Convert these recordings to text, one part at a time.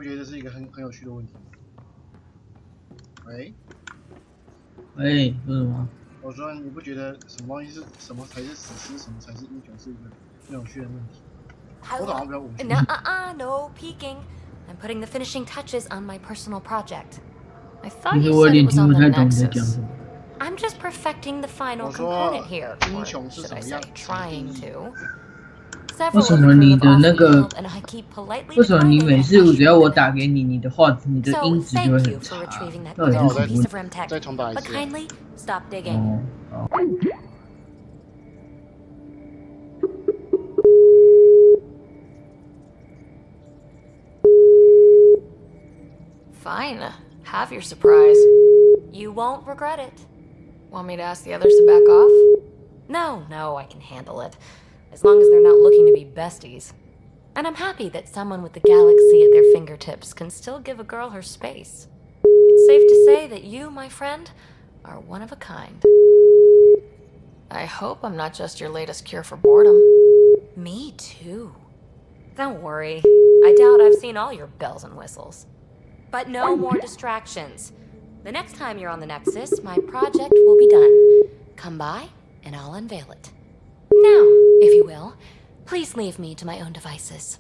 觉得这是一个很有趣的问题？喂，喂，说什么？我说你不觉得什么东西是什么才是史诗，什么才是英雄，是一个很有趣的问题？我好像比较无趣。No peeking. I'm putting the finishing touches on my personal project. I thought 其实 you 我有 said 点 it was 听 on 不 the 太懂你在讲 Nexus. 什么。I'm just perfecting the final 我 component 说 here, 英 or 雄是 should 什 I 么 say, 样？怎么定 trying 义？ to. 为 Several 什 of the 么 crew 你 have 的 off 那个？ field, and I keep politely 为什么你 declining 每 and 次只要 ushering 我 them 打 in. 给你，你的话，你的 So 音质就 thank 会 you 很 for 差？ retrieving that 到底是 No, 什 critical 么 piece 问 of 题？ REM tech, 再重打一 but 次。 kindly stop digging. 哦，好。Fine, have your surprise. You won't regret it. Want me to ask the others to back off? No, I can handle it. As long as they're not looking to be besties. And I'm happy that someone with the galaxy at their fingertips can still give a girl her space. It's safe to say that you, my friend, are one of a kind. I hope I'm not just your latest cure for boredom. Me too. Don't worry. I doubt I've seen all your bells and whistles. But no more distractions. The next time you're on the Nexus, my project will be done. Come by, and I'll unveil it. Now, if you will, please leave me to my own devices.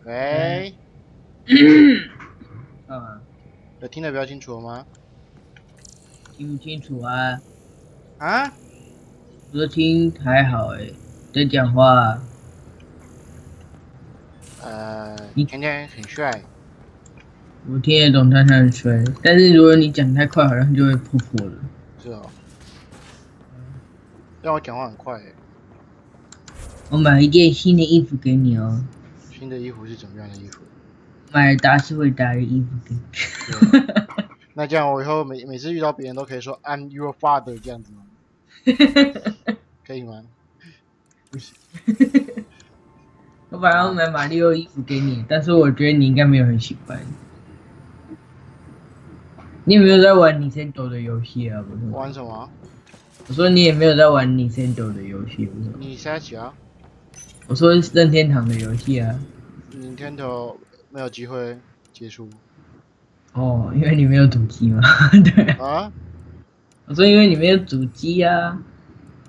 喂，啊，有听得比较清楚了吗？听不清楚啊？啊？我说听还好诶，在讲话。你天天很帅。我听得懂他很帅，但是如果你讲太快，好像就会破破了。是哦。让我讲话很快诶。我买一件新的衣服给你哦。新的衣服是怎么样的衣服？买打是会打的衣服给你。那这样我以后每次遇到别人都可以说 I'm your father 这样子吗？可以吗？不行。我本来要买马里奥衣服给你，但是我觉得你应该没有很喜欢。你有没有在玩 Nintendo 的游戏啊？不是。玩什么？我说你也没有在玩 Nintendo 的游戏，不是。你塞起啊？我说任天堂的游戏啊。Nintendo 没有机会接触。哦，因为你没有主机嘛。对。啊？我说因为你没有主机啊。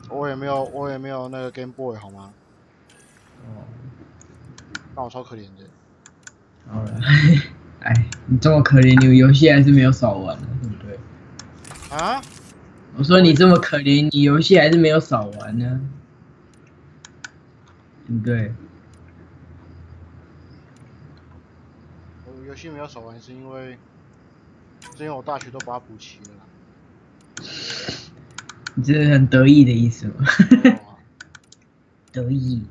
我也没有那个 Game Boy 好吗？哦。那我超可怜的。好了。哎，你这么可怜，你游戏还是没有少玩的，对不对？啊？我说你这么可怜，你游戏还是没有少玩呢，对不对？我游戏没有少玩，是因为我大学都把它补齐了啦。你这是很得意的意思吗？得意。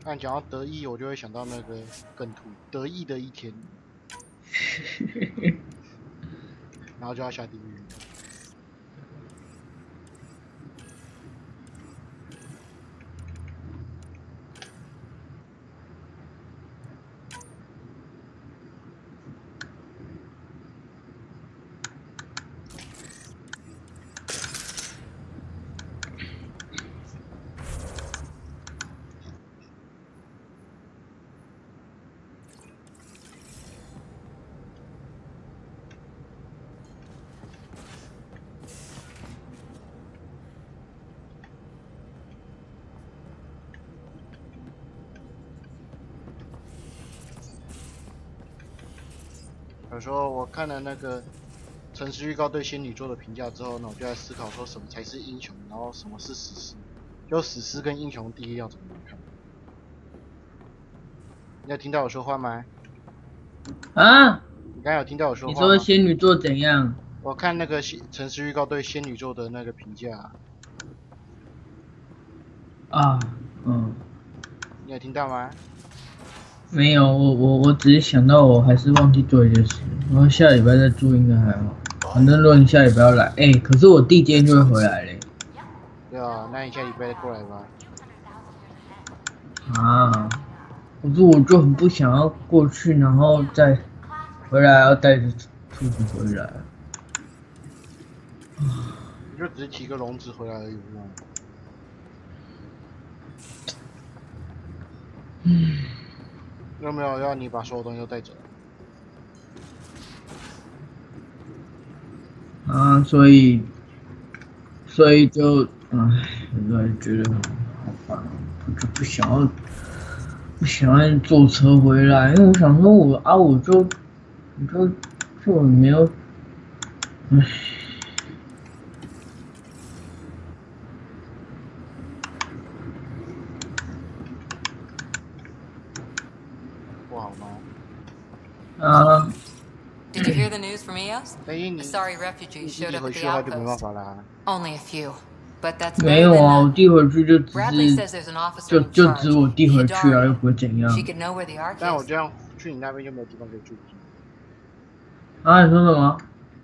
但讲到得意，我就会想到那个梗图，得意的一天。然后就要下地狱。有时候我看了那个城市预告对仙女座的评价之后呢，我就在思考说什么才是英雄，然后什么是史诗，就史诗跟英雄第一要怎么看？你有听到我说话吗？啊？你刚才有听到我说话吗？你说仙女座怎样？我看那个城市预告对仙女座的那个评价。啊，嗯。你有听到吗？没有，我只是想到我还是忘记做一件事，然后下礼拜再做应该还好。反正如果你下礼拜要来，可是我弟今天就会回来嘞。对啊，那你下礼拜再过来吧。啊，可是我就很不想要过去，然后再回来要带着兔子回来。你就只是提个笼子回来而已嘛。有没有要你把所有东西都带走？啊，所以就，我就觉得好烦，我就不想要坐车回来，因为我想说我就没有，不好吗？啊。Did you hear the news from EOS? 但因 A 你 sorry refugee 你 showed 弟 up 回 at 去 the 的话就没办 outpost. 法啦。 Only a few, but that's 没 better 有 than 啊，我 none. 弟回去就只 Bradley 是 says there's an officer 就 in 只 charge. 我弟回去啊，又不会怎样。 She could know where the ark 但我 is. 这样去你那边就没有地方可以住。啊，你说什么？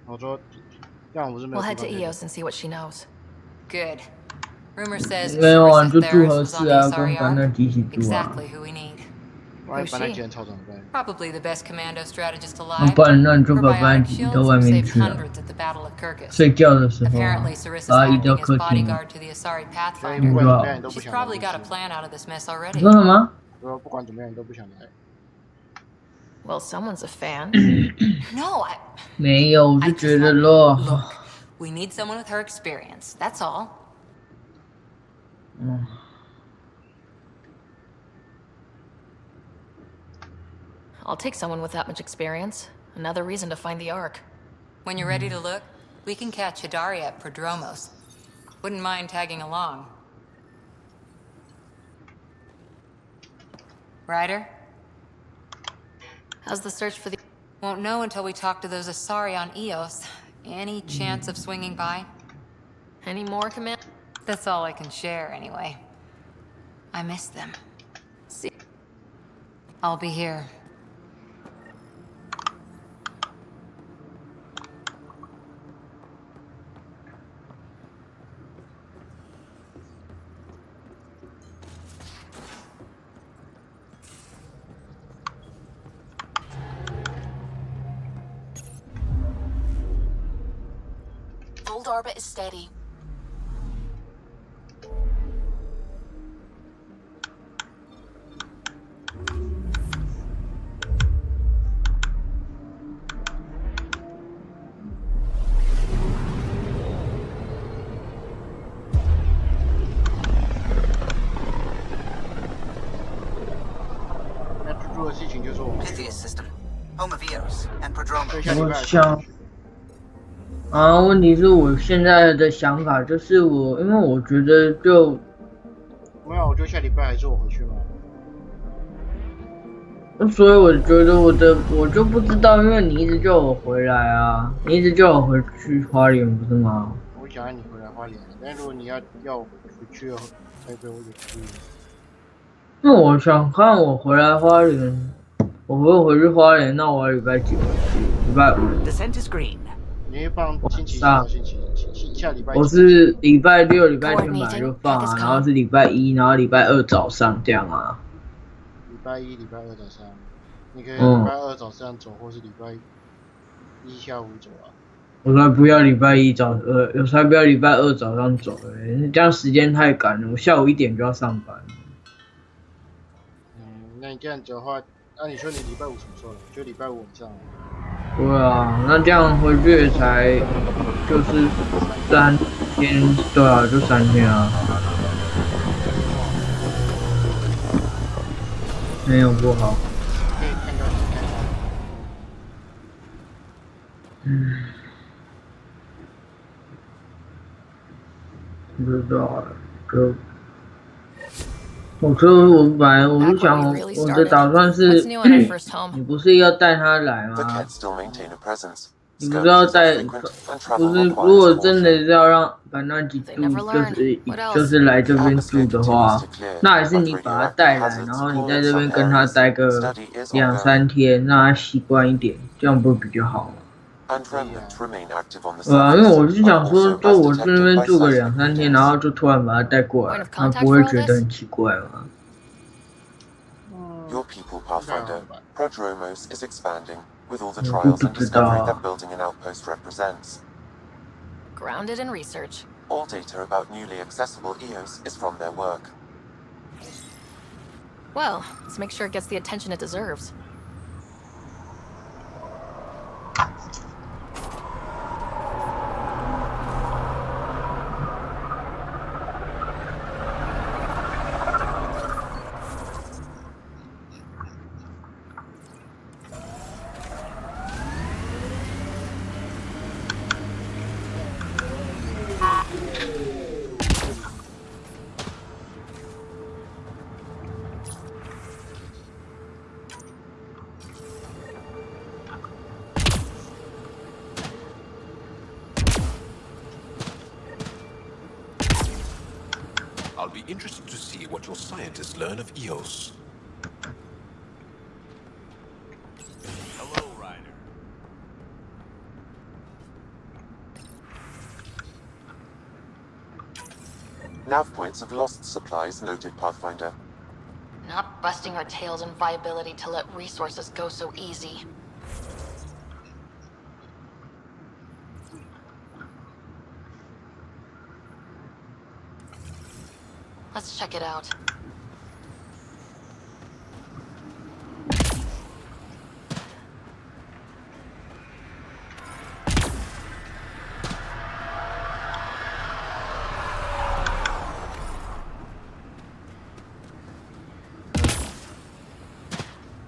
我说这样不是没有 We'll 地 head 方 to 可以住。 EOS and see what she knows. Good. Rumor says 没有啊， Sarissa 就住合 Theris was 适 on the 啊，跟 Asari 反正 ark. 一起住啊。 Exactly who we need. 万一 Who's 本来 she? 既然超怎么办？ Probably the best commando strategist 那 alive. 不然那你就 Her 把班 bionic 级 shields 到外面 saved 去啊， hundreds at the Battle of Kirkus. 睡觉的时候啊， Apparently, Sarissa's 把他移 acting 到 as 客厅。 bodyguard to the Asari 所以不 Pathfinder. 管怎么样你都不 She's 想来。 probably got a plan out of this mess 你 already. 说什么？说不管怎么样你都不想来。 Well, someone's a fan. No, 没有，我就 I 觉 just 得 want... 咯。 Look, we need someone with her experience. That's all. 嗯。 I'll take someone with that much experience. Another reason to find the Ark. When you're ready to look, we can catch Hidaria at Prodromos. Wouldn't mind tagging along. Ryder? How's the search for the... Won't know until we talk to those Asari on Eos. Any chance of swinging by? Any more, Command? That's all I can share, anyway. I miss them. See... I'll be here. Hold orbit is steady. Pythias system, home of Eos and Prodromos. 我想，问题是我现在的想法就是因为我觉得就没有，我就下礼拜还是我回去嘛。所以我觉得我就不知道，因为你一直叫我回来啊，你一直叫我回去花莲不是吗？我想让你回来花莲，但如果你要我回去台北，我也可以。那我想看我回来花莲，我回去花莲，那我礼拜几回去？礼拜5。 Descent is green. 你会放星期几到星期几？下礼拜？我是礼拜六、礼拜天本来就放啊，然后是礼拜一，然后礼拜二早上这样啊。礼拜一、礼拜二早上，你可以礼拜二早上走，或是礼拜一下午走啊。我才不要礼拜一我才不要礼拜二早上走这样时间太赶了，我下午1点就要上班。那你这样子的话，那你说你礼拜五什么时候来？就礼拜五晚上。对啊，那这样回去也才就是3天，对啊，就3天啊。没有不好。可以看到你看到。不知道我本来我就想，我的打算是，你不是要带他来吗？你不是要带，不是，如果真的是要让把那几住，就是来这边住的话，那还是你把他带来，然后你在这边跟他待个2、3天，让他习惯一点，这样不会比较好吗？因为我是想说，就我在那边住个2、3天，然后就突然把他带过来，他不会觉得很奇怪吗？Your people, Pathfinder, Prodromos is expanding with all the trials and discovery that building an outpost represents. Grounded in research. All data about newly accessible EOS is from their work. Well, let's make sure it gets the attention it deserves. I'll be interested to see what your scientists learn of EOS. Hello, Ryder. Nav points of lost supplies noted, Pathfinder. Not busting our tails in viability to let resources go so easy. Let's check it out.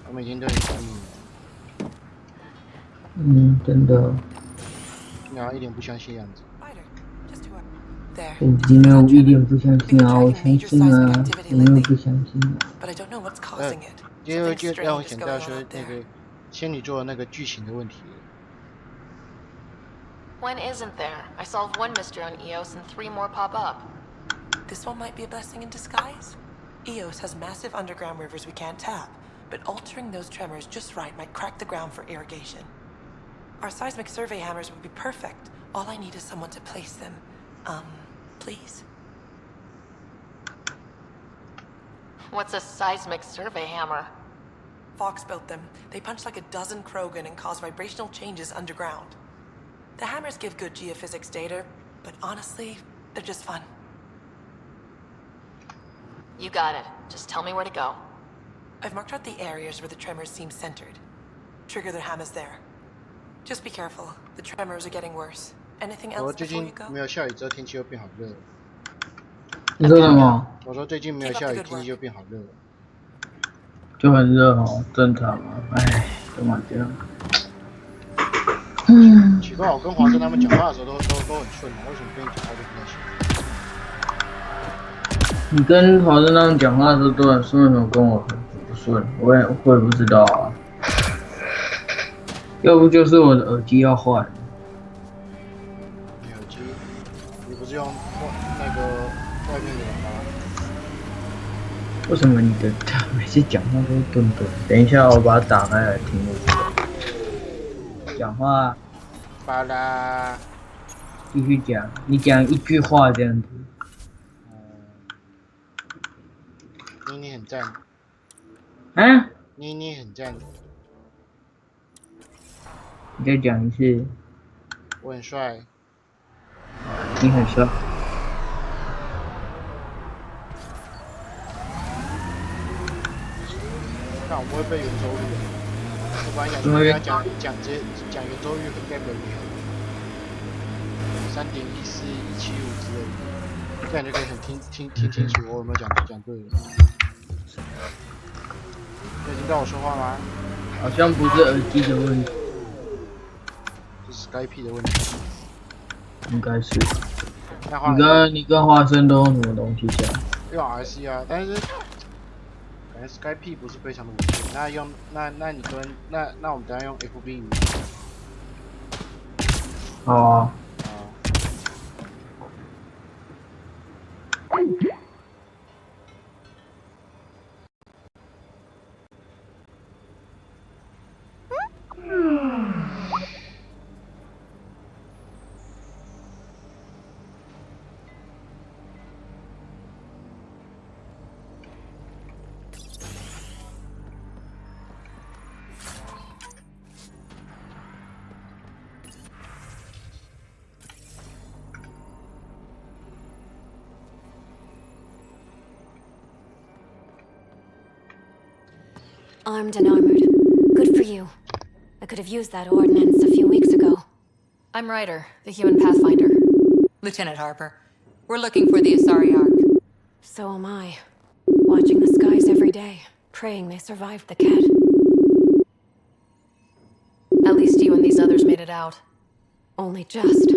I'm已经对你同意了。真的。你好像一点不相信样子。我没有一点不相信啊，我相信啊，我没有不相信啊。因为就让我想到说那个仙女座的那个剧情的问题。When isn't there? I solved one mystery on EOS and 3 more pop up. This one might be a blessing in disguise. EOS has massive underground rivers we can't tap, but altering those tremors just right might crack the ground for irrigation. Our seismic survey hammers would be perfect. All I need is someone to place them. Please? What's a seismic survey hammer? Fox built them. They punch like a dozen Krogan and cause vibrational changes underground. The hammers give good geophysics data, but honestly, they're just fun. You got it. Just tell me where to go. I've marked out the areas where the tremors seem centered. Trigger the hammers there. Just be careful. The tremors are getting worse. Anything else 我最 before you 近 go? 没有下雨之后，天气又变好热了。你说什么？我说最近没有下雨，天气就变好热了。就很热哦，正常嘛。哎，干嘛这样？奇怪，我跟华生他们讲话的时候都很顺，为什么跟你讲话就不太行？你跟华生他们讲话的时候都很顺，为什么跟我很不顺？我也不知道啊。要不就是我的耳机要换。你耳机，你不是用那个外面的吗？为什么你的每次讲话都顿顿？等一下，我把它打开来听我讲话。把饱啦。继续讲，你讲一句话这样子。你很赞。啊？你很赞。你再讲一次。我很帅。你很帅。看我们会背圆周率。我本来想说要讲圆周率应该没有3.14175之类的，这样就可以很听清楚我有没有讲对了。有听到我说话吗？好像不是耳机的问题，是 Skype 的问题。应该是。你跟花生都用什么东西讲？用 RC 啊，但是感觉 Skype 不是非常的稳定。那我们等下用 FB 语音。好啊。Armed and armored. Good for you. I could have used that ordnance a few weeks ago. I'm Ryder, the human pathfinder. Lieutenant Harper, we're looking for the Asari Ark. So am I. Watching the skies every day, praying they survived the cat. At least you and these others made it out. Only just.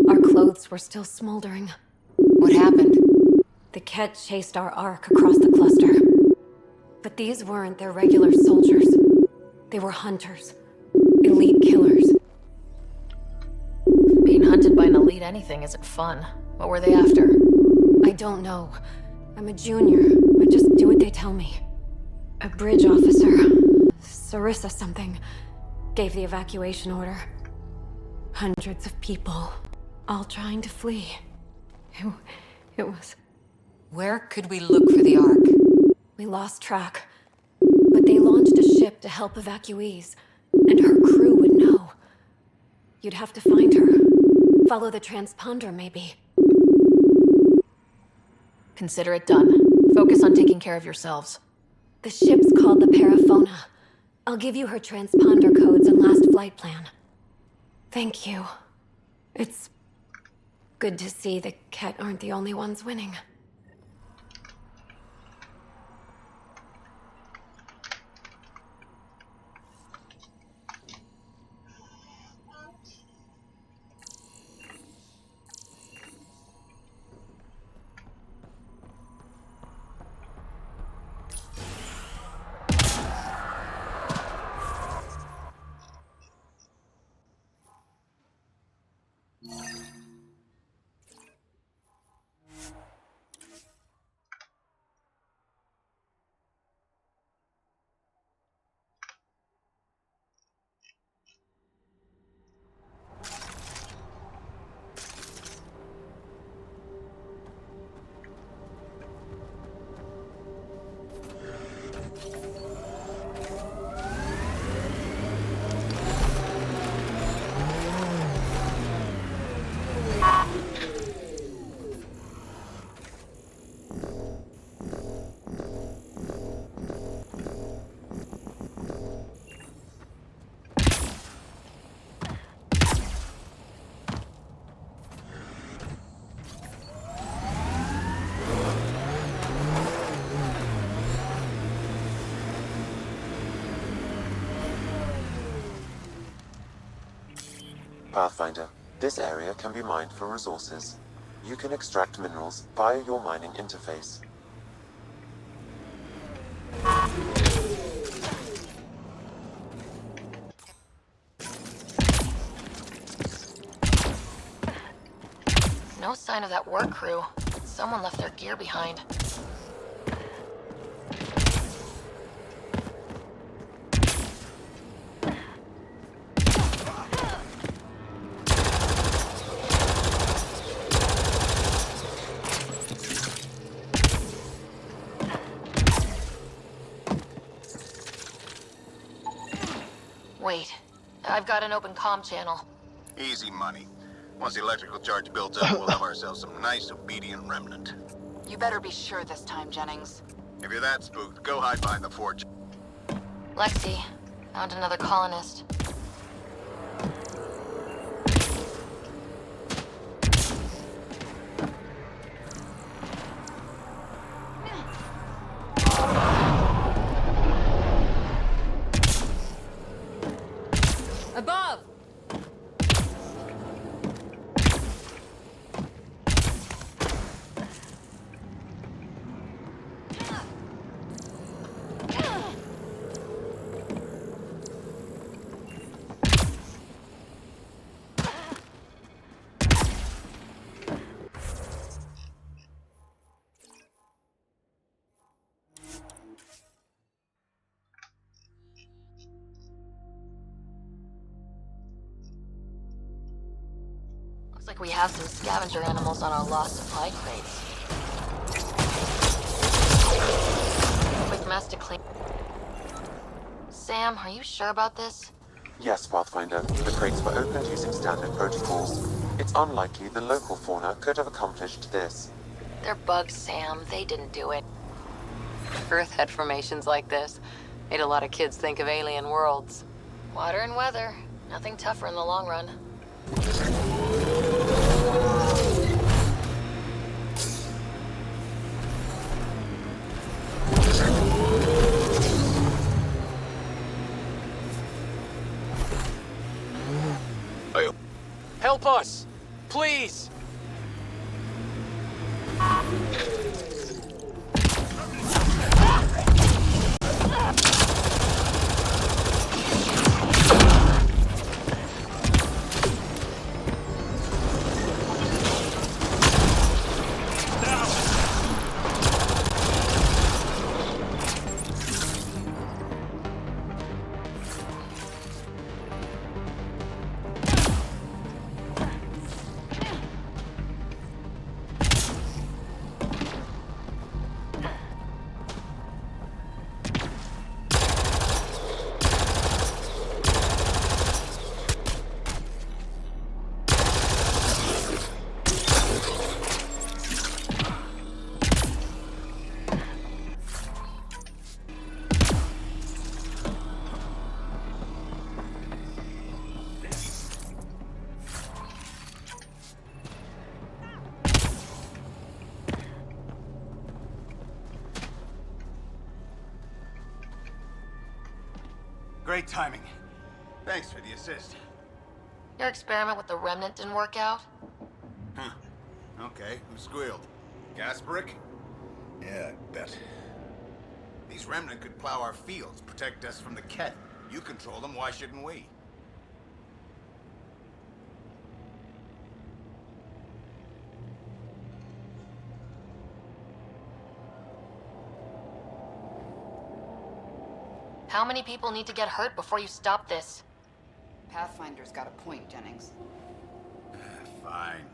Our clothes were still smoldering. What happened? The cat chased our Ark across the cluster. But these weren't their regular soldiers. They were hunters. Elite killers. Being hunted by an elite anything isn't fun. What were they after? I don't know. I'm a junior. I just do what they tell me. A bridge officer, Sarissa something, gave the evacuation order. Hundreds of people, all trying to flee. It was... Where could we look for the Ark? We lost track. But they launched a ship to help evacuees, and her crew would know. You'd have to find her. Follow the transponder, maybe. Consider it done. Focus on taking care of yourselves. The ship's called the Paraphona. I'll give you her transponder codes and last flight plan. Thank you. It's good to see the Ket aren't the only ones winning. Pathfinder, this area can be mined for resources. You can extract minerals via your mining interface. No sign of that work crew. Someone left their gear behind. I've got an open comm channel. Easy money. Once the electrical charge builds up, we'll have ourselves some nice, obedient remnant. You better be sure this time, Jennings. If you're that spooked, go hide behind the forge. Lexi, found another colonist. Above! Looks like we have some scavenger animals on our lost supply crates. Quick mess to clean. Sam, are you sure about this? Yes, Pathfinder. The crates were opened using standard protocols. It's unlikely the local fauna could have accomplished this. They're bugs, Sam. They didn't do it. Earth had formations like this. Made a lot of kids think of alien worlds. Water and weather. Nothing tougher in the long run. Help us! Please! Great timing. Thanks for the assist. Your experiment with the remnant didn't work out? Huh. Okay, who squealed? Gasbrick? Yeah, I bet. These remnant could plow our fields, protect us from the Ket. You control them, why shouldn't we? How many people need to get hurt before you stop this? Pathfinder's got a point, Jennings. Fine.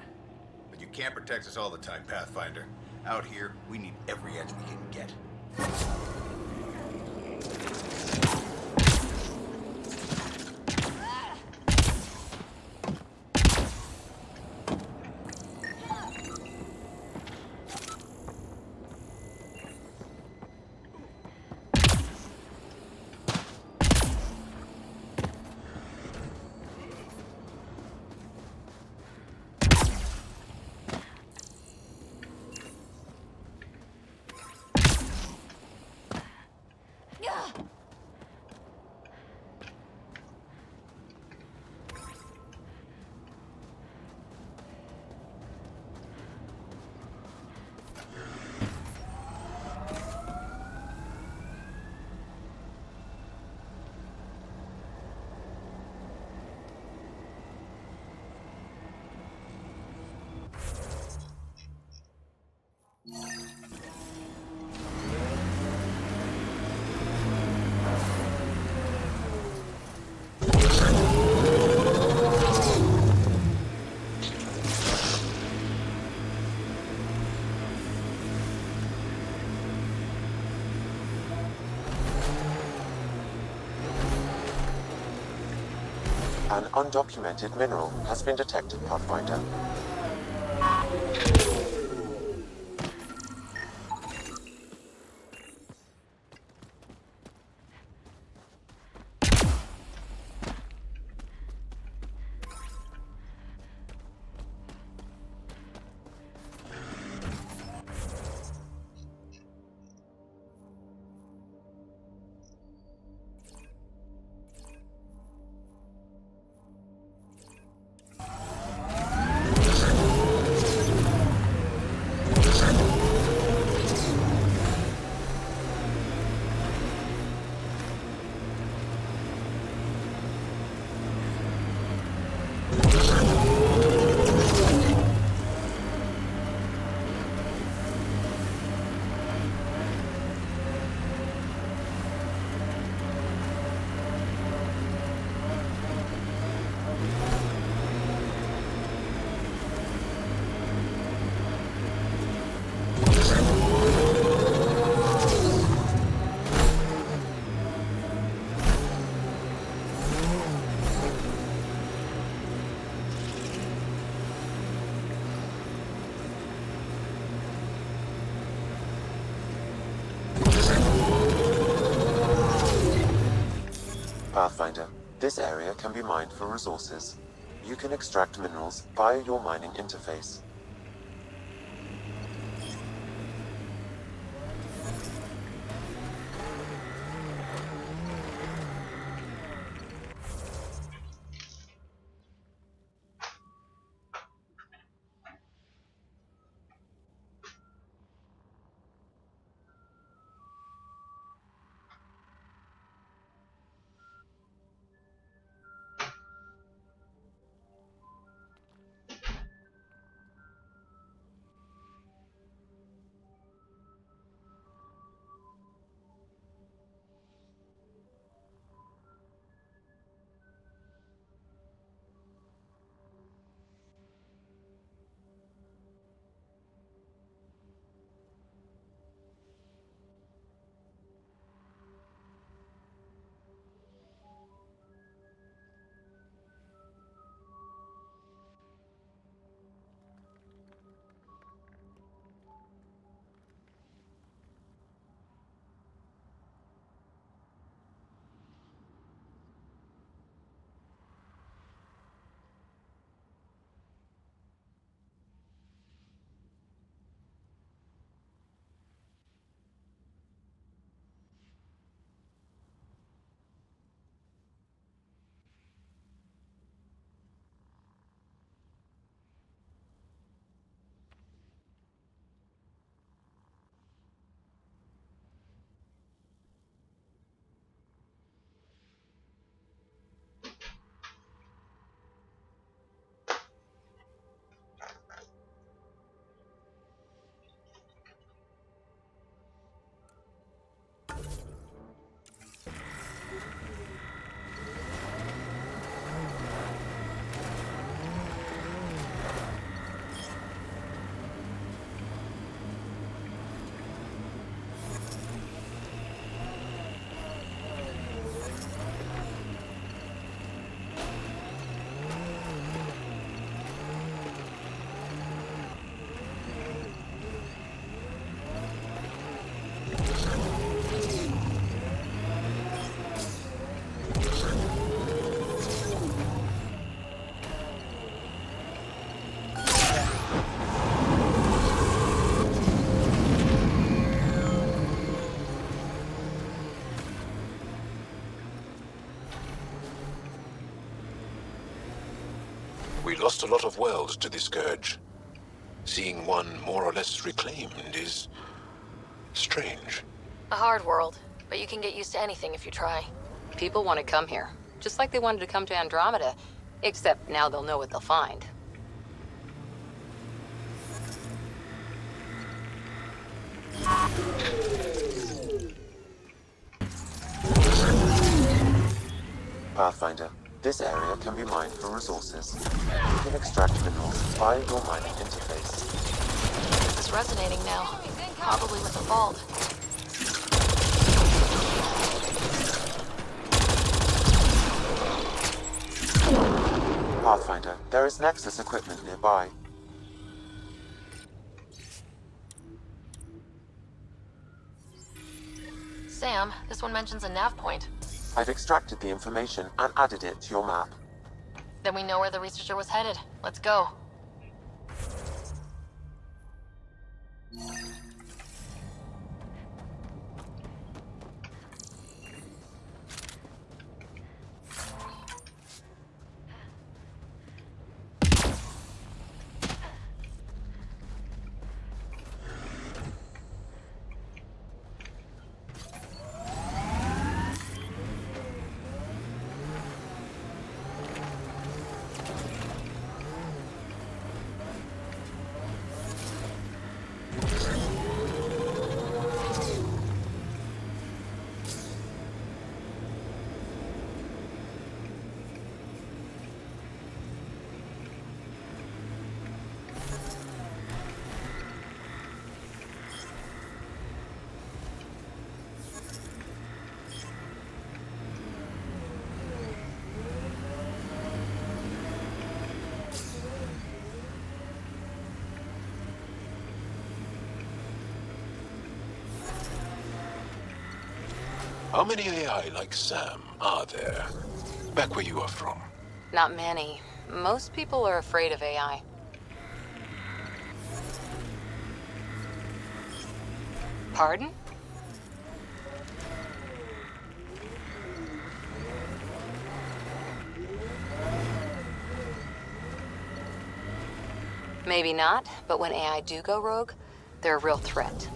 But you can't protect us all the time, Pathfinder. Out here, we need every edge we can get. An undocumented mineral has been detected, Pathfinder. Pathfinder, this area can be mined for resources. You can extract minerals via your mining interface. We lost a lot of worlds to the Scourge. Seeing one more or less reclaimed is strange. A hard world, but you can get used to anything if you try. People want to come here, just like they wanted to come to Andromeda, except now they'll know what they'll find. Pathfinder, this area can be mined for resources. You can extract minerals via your mining interface. This is resonating now, probably with the vault. Pathfinder, there is Nexus equipment nearby. Sam, this one mentions a nav point. I've extracted the information and added it to your map. Then we know where the researcher was headed. Let's go. How many AI like Sam are there? Back where you are from? Not many. Most people are afraid of AI. Pardon? Maybe not, but when AI do go rogue, they're a real threat.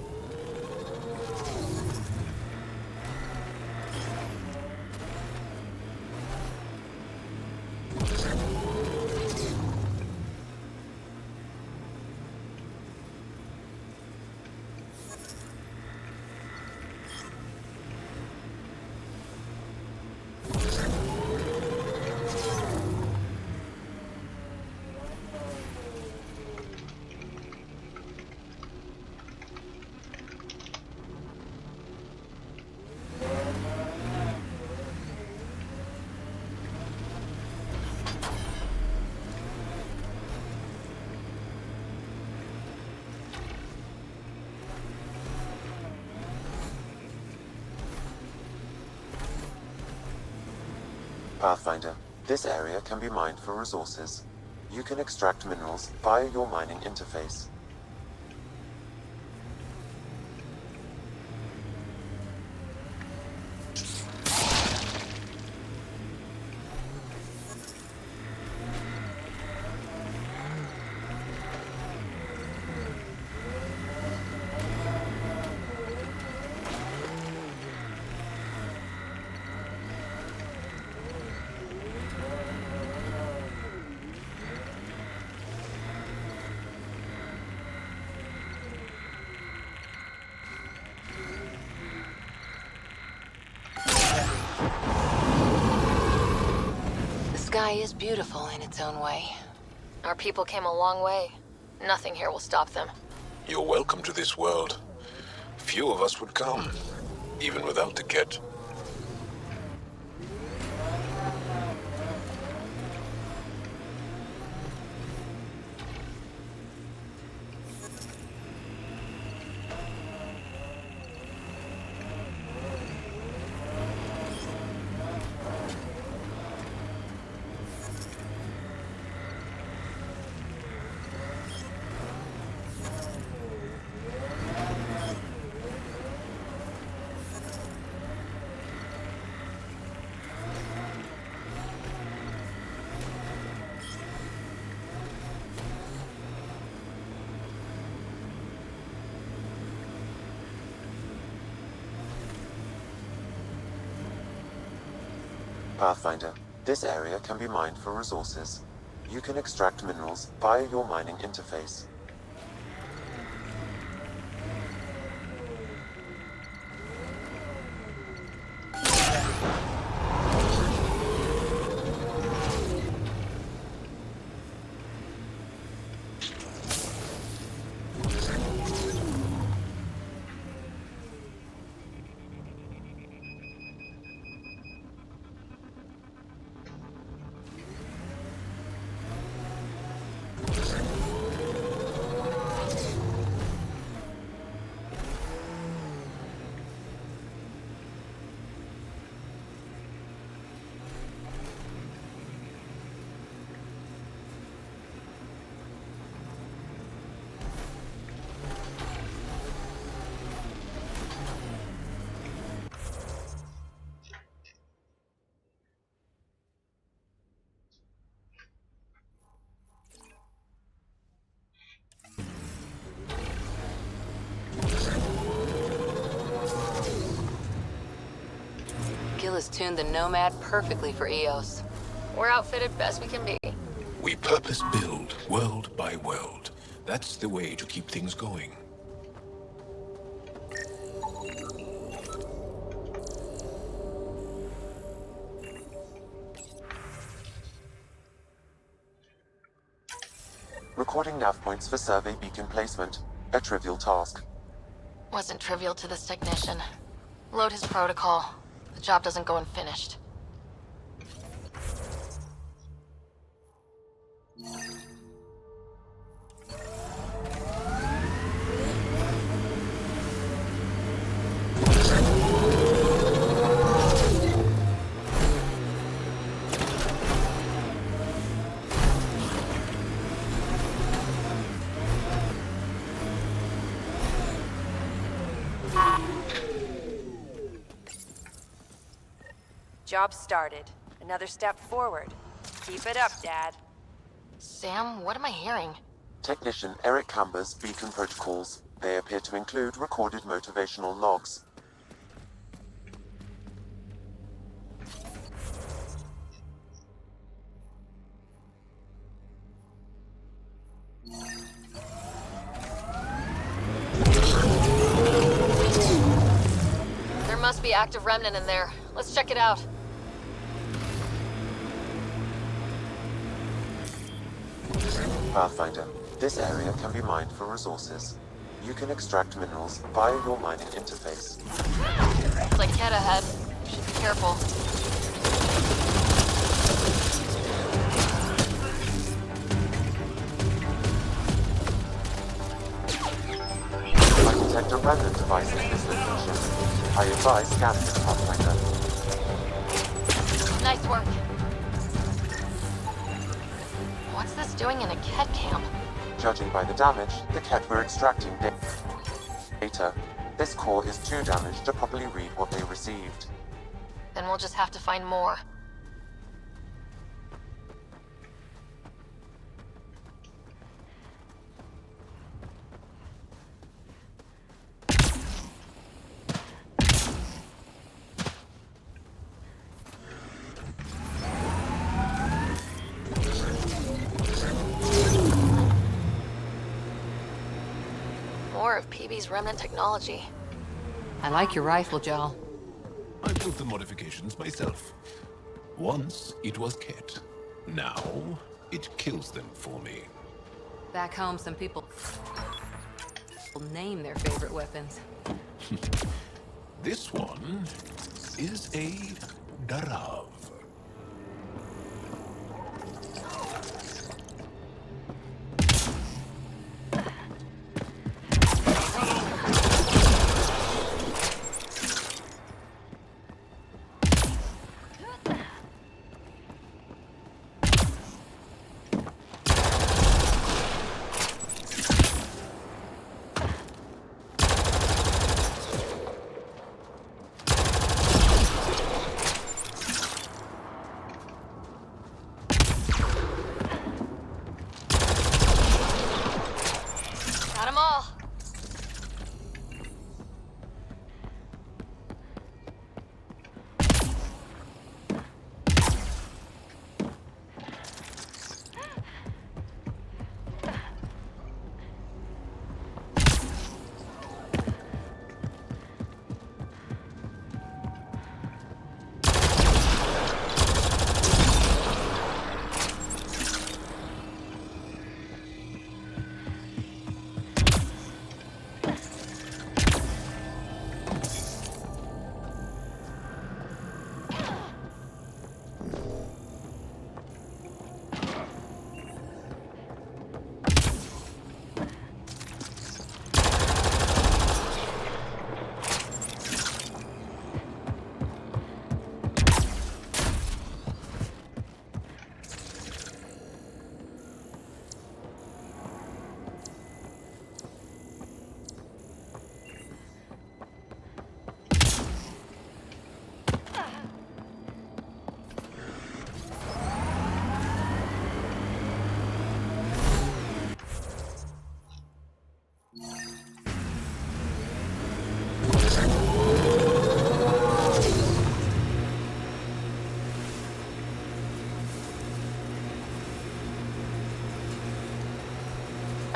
Pathfinder, this area can be mined for resources. You can extract minerals via your mining interface. The sky is beautiful in its own way. Our people came a long way. Nothing here will stop them. You're welcome to this world. Few of us would come, even without the kit. Pathfinder, this area can be mined for resources. You can extract minerals via your mining interface. Steel has tuned the Nomad perfectly for EOS. We're outfitted best we can be. We purpose build world by world. That's the way to keep things going. Recording nav points for survey beacon placement. A trivial task. Wasn't trivial to this technician. Load his protocol. The job doesn't go unfinished. Job started. Another step forward. Keep it up, Dad. Sam, what am I hearing? Technician Eric Camber's beacon protocols. They appear to include recorded motivational logs. There must be active remnant in there. Let's check it out. Pathfinder. This area can be mined for resources. You can extract minerals via your mining interface. It's like Cat ahead. Should be careful. I detect a remnant device in this location. I advise scanning it, Pathfinder. Nice work. What's this doing in a Ket camp? Judging by the damage, the Ket were extracting data. This core is too damaged to properly read what they received. Then we'll just have to find more. More of PB's remnant technology. I like your rifle, Joel. I built the modifications myself. Once it was Ket. Now it kills them for me. Back home, some people name their favorite weapons. This one is a Darav.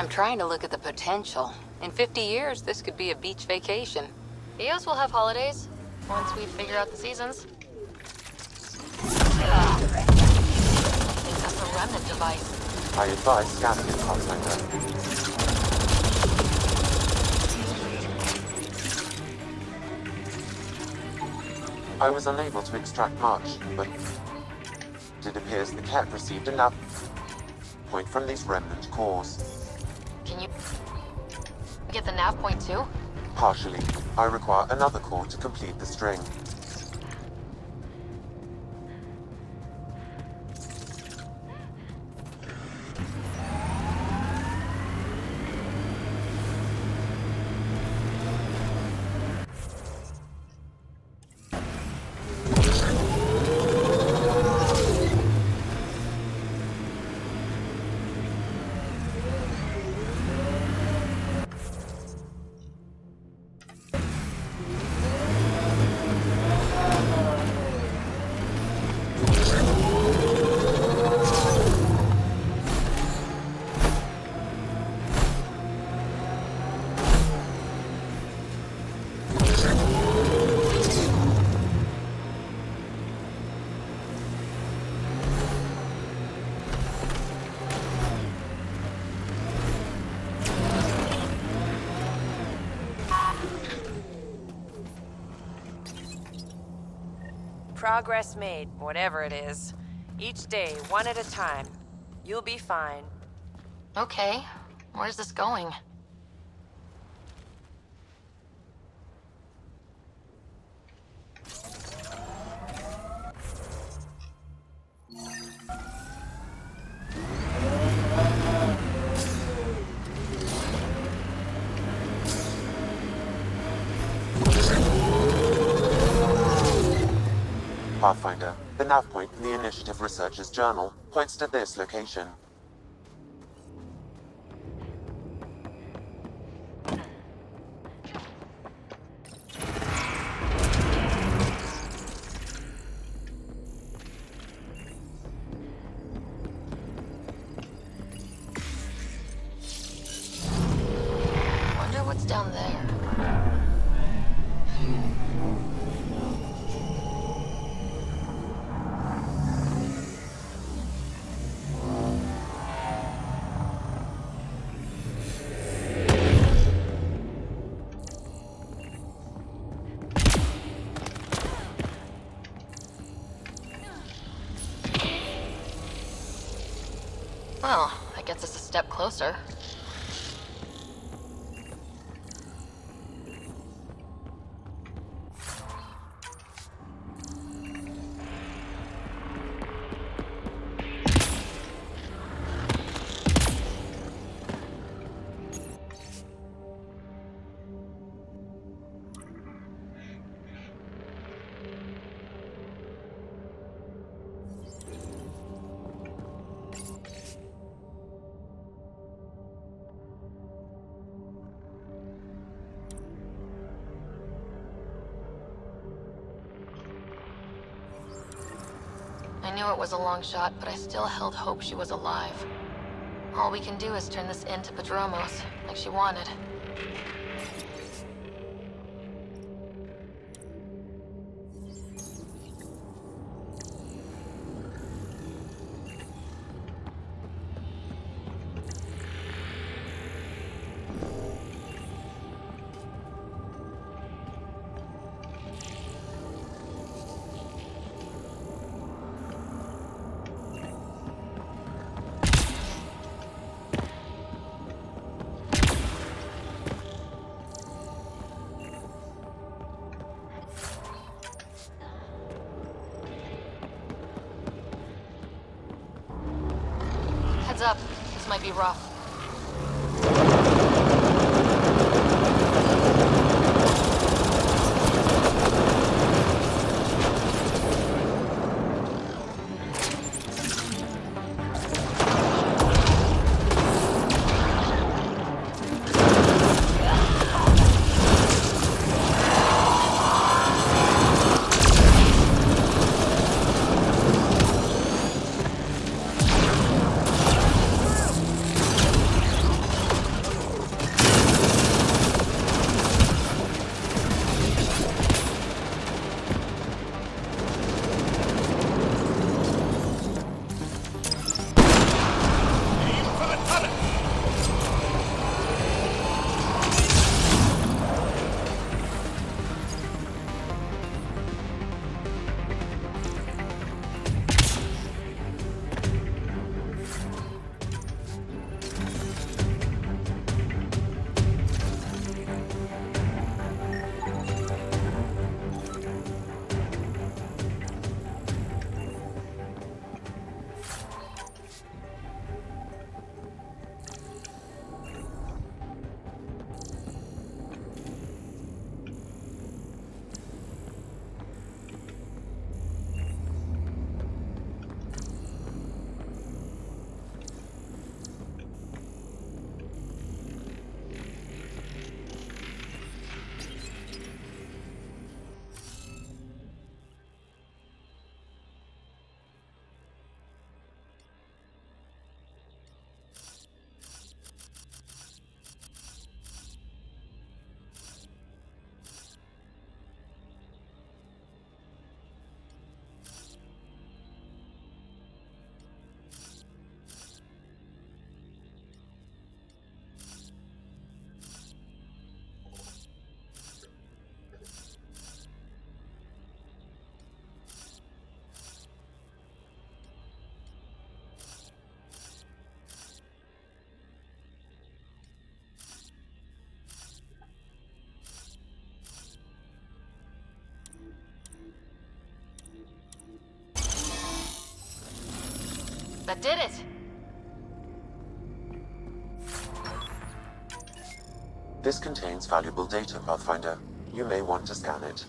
I'm trying to look at the potential. In 50 years, this could be a beach vacation. EOS will have holidays once we figure out the seasons. That's a remnant device. I advise scanning it, Pathfinder. I was unable to extract much, but it appears the cat received a nav point from these remnant cores. Can you get the nav point too? Partially. I require another core to complete the string. Progress made, whatever it is. Each day, one at a time. You'll be fine. Okay, where's this going? Pathfinder, the nav point in the Initiative Researcher's Journal points to this location. Wonder what's down there. Well, that gets us a step closer. I knew it was a long shot, but I still held hope she was alive. All we can do is turn this into Padromos, like she wanted. Heads up, this might be rough. That did it! This contains valuable data, Pathfinder. You may want to scan it.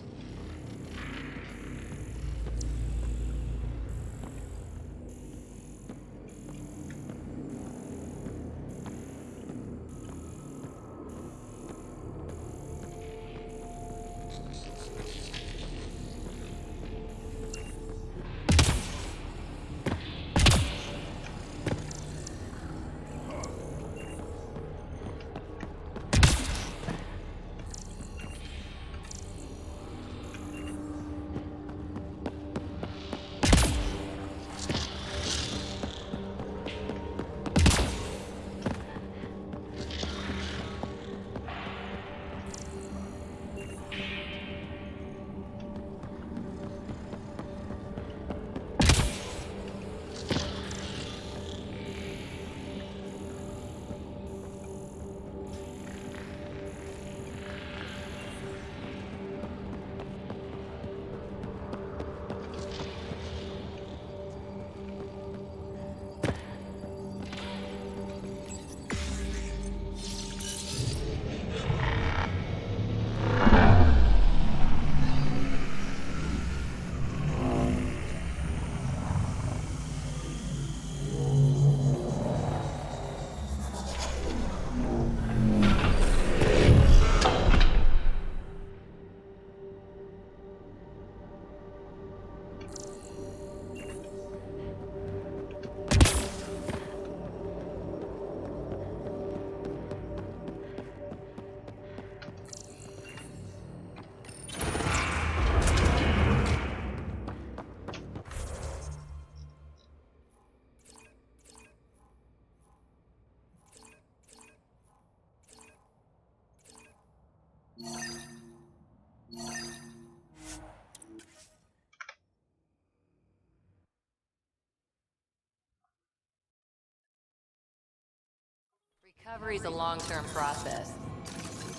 Recovery's a long-term process.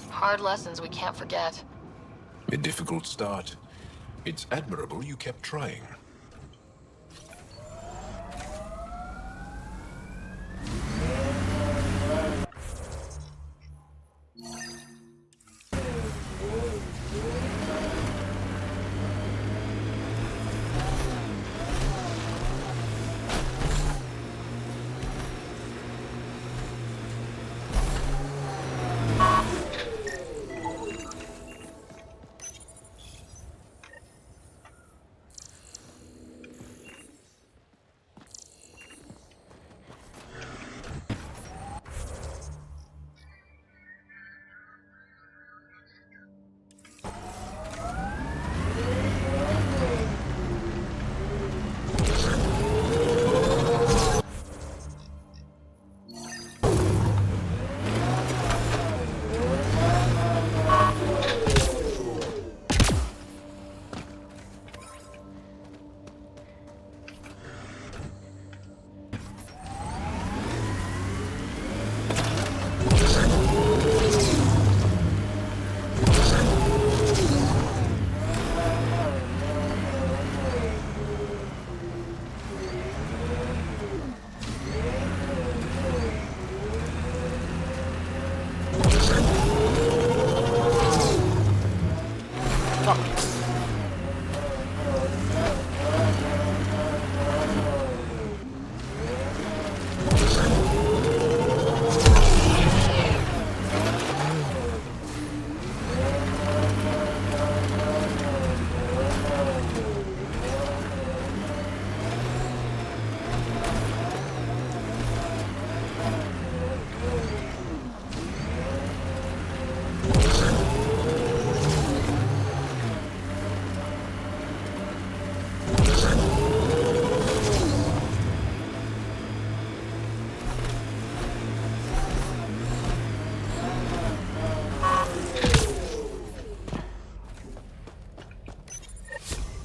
Hard lessons we can't forget. A difficult start. It's admirable you kept trying.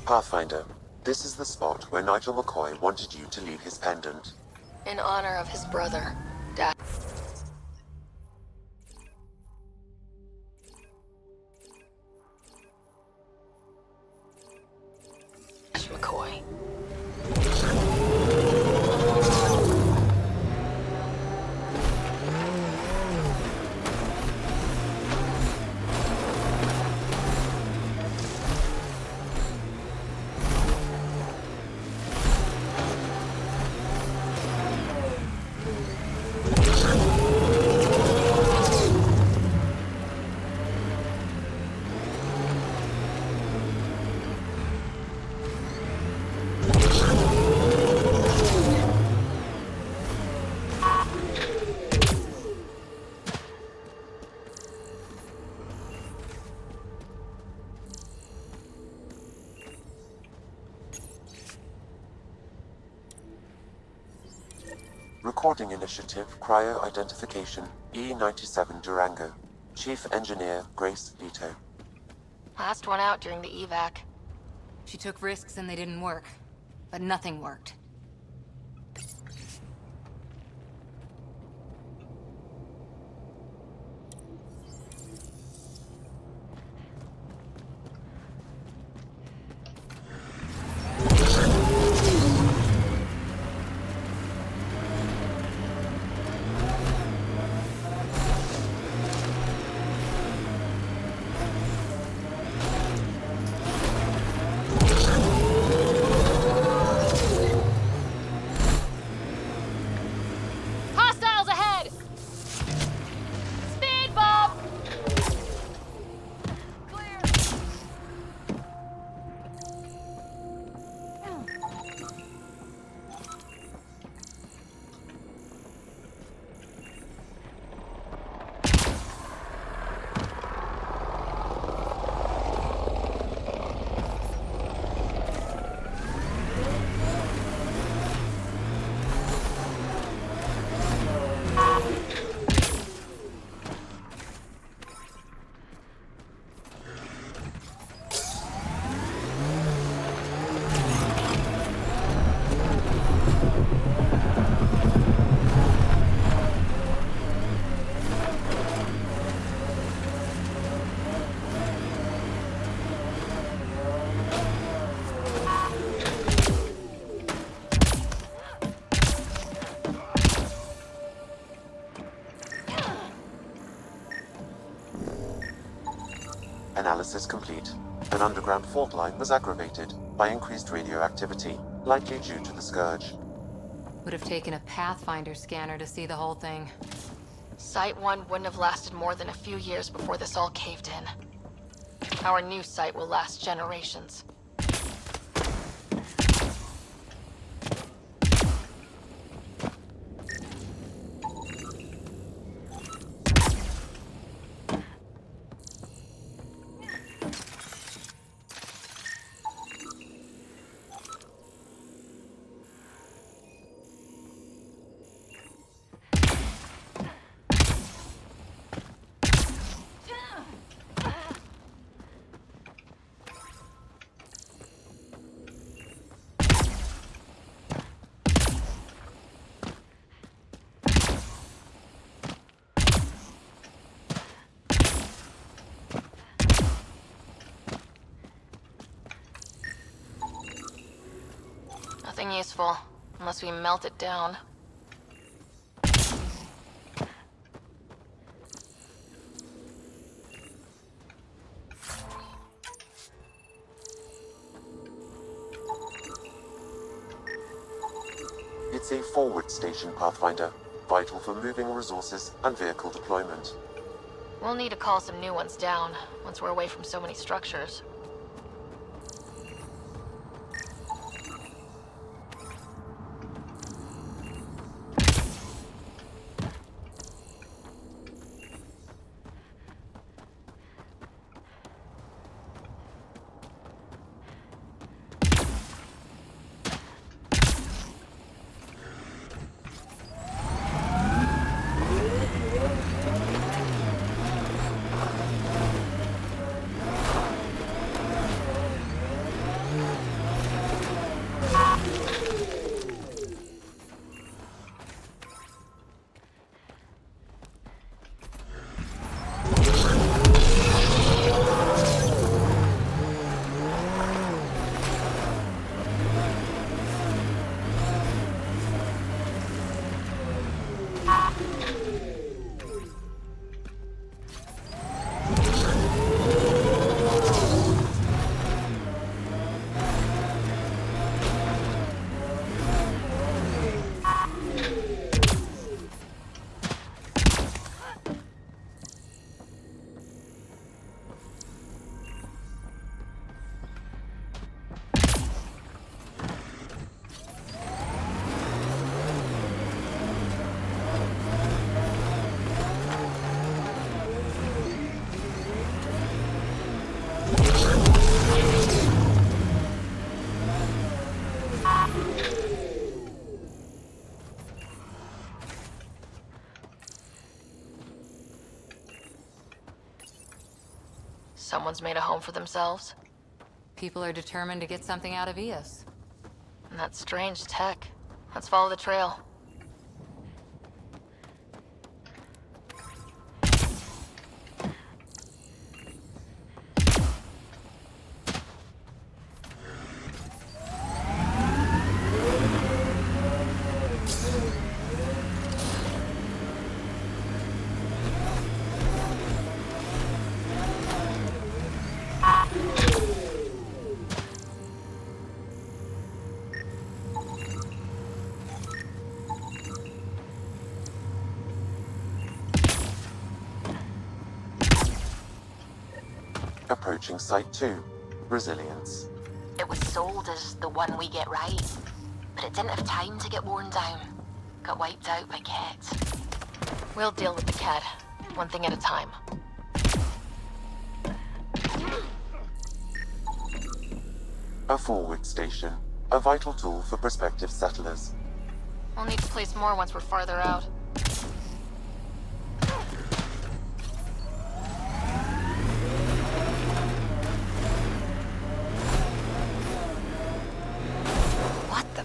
Pathfinder, this is the spot where Nigel McCoy wanted you to leave his pendant. In honor of his brother, Dash McCoy. Recording Initiative Cryo Identification E97 Durango. Chief Engineer Grace Leto. Last one out during the evac. She took risks and they didn't work. But nothing worked. Analysis complete. An underground fault line was aggravated by increased radioactivity, likely due to the Scourge. Would have taken a Pathfinder scanner to see the whole thing. Site 1 wouldn't have lasted more than a few years before this all caved in. Our new site will last generations. Nothing useful, unless we melt it down. It's a forward station, Pathfinder, vital for moving resources and vehicle deployment. We'll need to call some new ones down, once we're away from so many structures. Someone's made a home for themselves. People are determined to get something out of EOS. And that's strange tech. Let's follow the trail. Approaching Site 2. Resilience. It was sold as the one we get right, but it didn't have time to get worn down. Got wiped out by Ket. We'll deal with the Ket, one thing at a time. A forward station. A vital tool for prospective settlers. We'll need to place more once we're farther out. What the...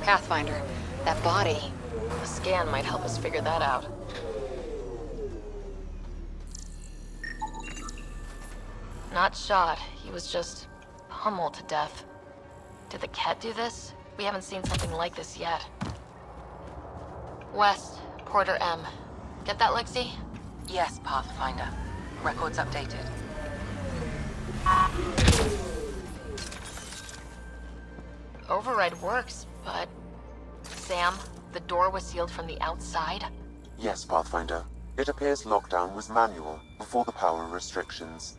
Pathfinder, that body. A scan might help us figure that out. Not shot, he was just pummeled to death. Did the Ket do this? We haven't seen something like this yet. West, Porter M. Get that, Lexi? Yes, Pathfinder. Records updated. Override works, but... Sam, the door was sealed from the outside? Yes, Pathfinder. It appears lockdown was manual before the power restrictions.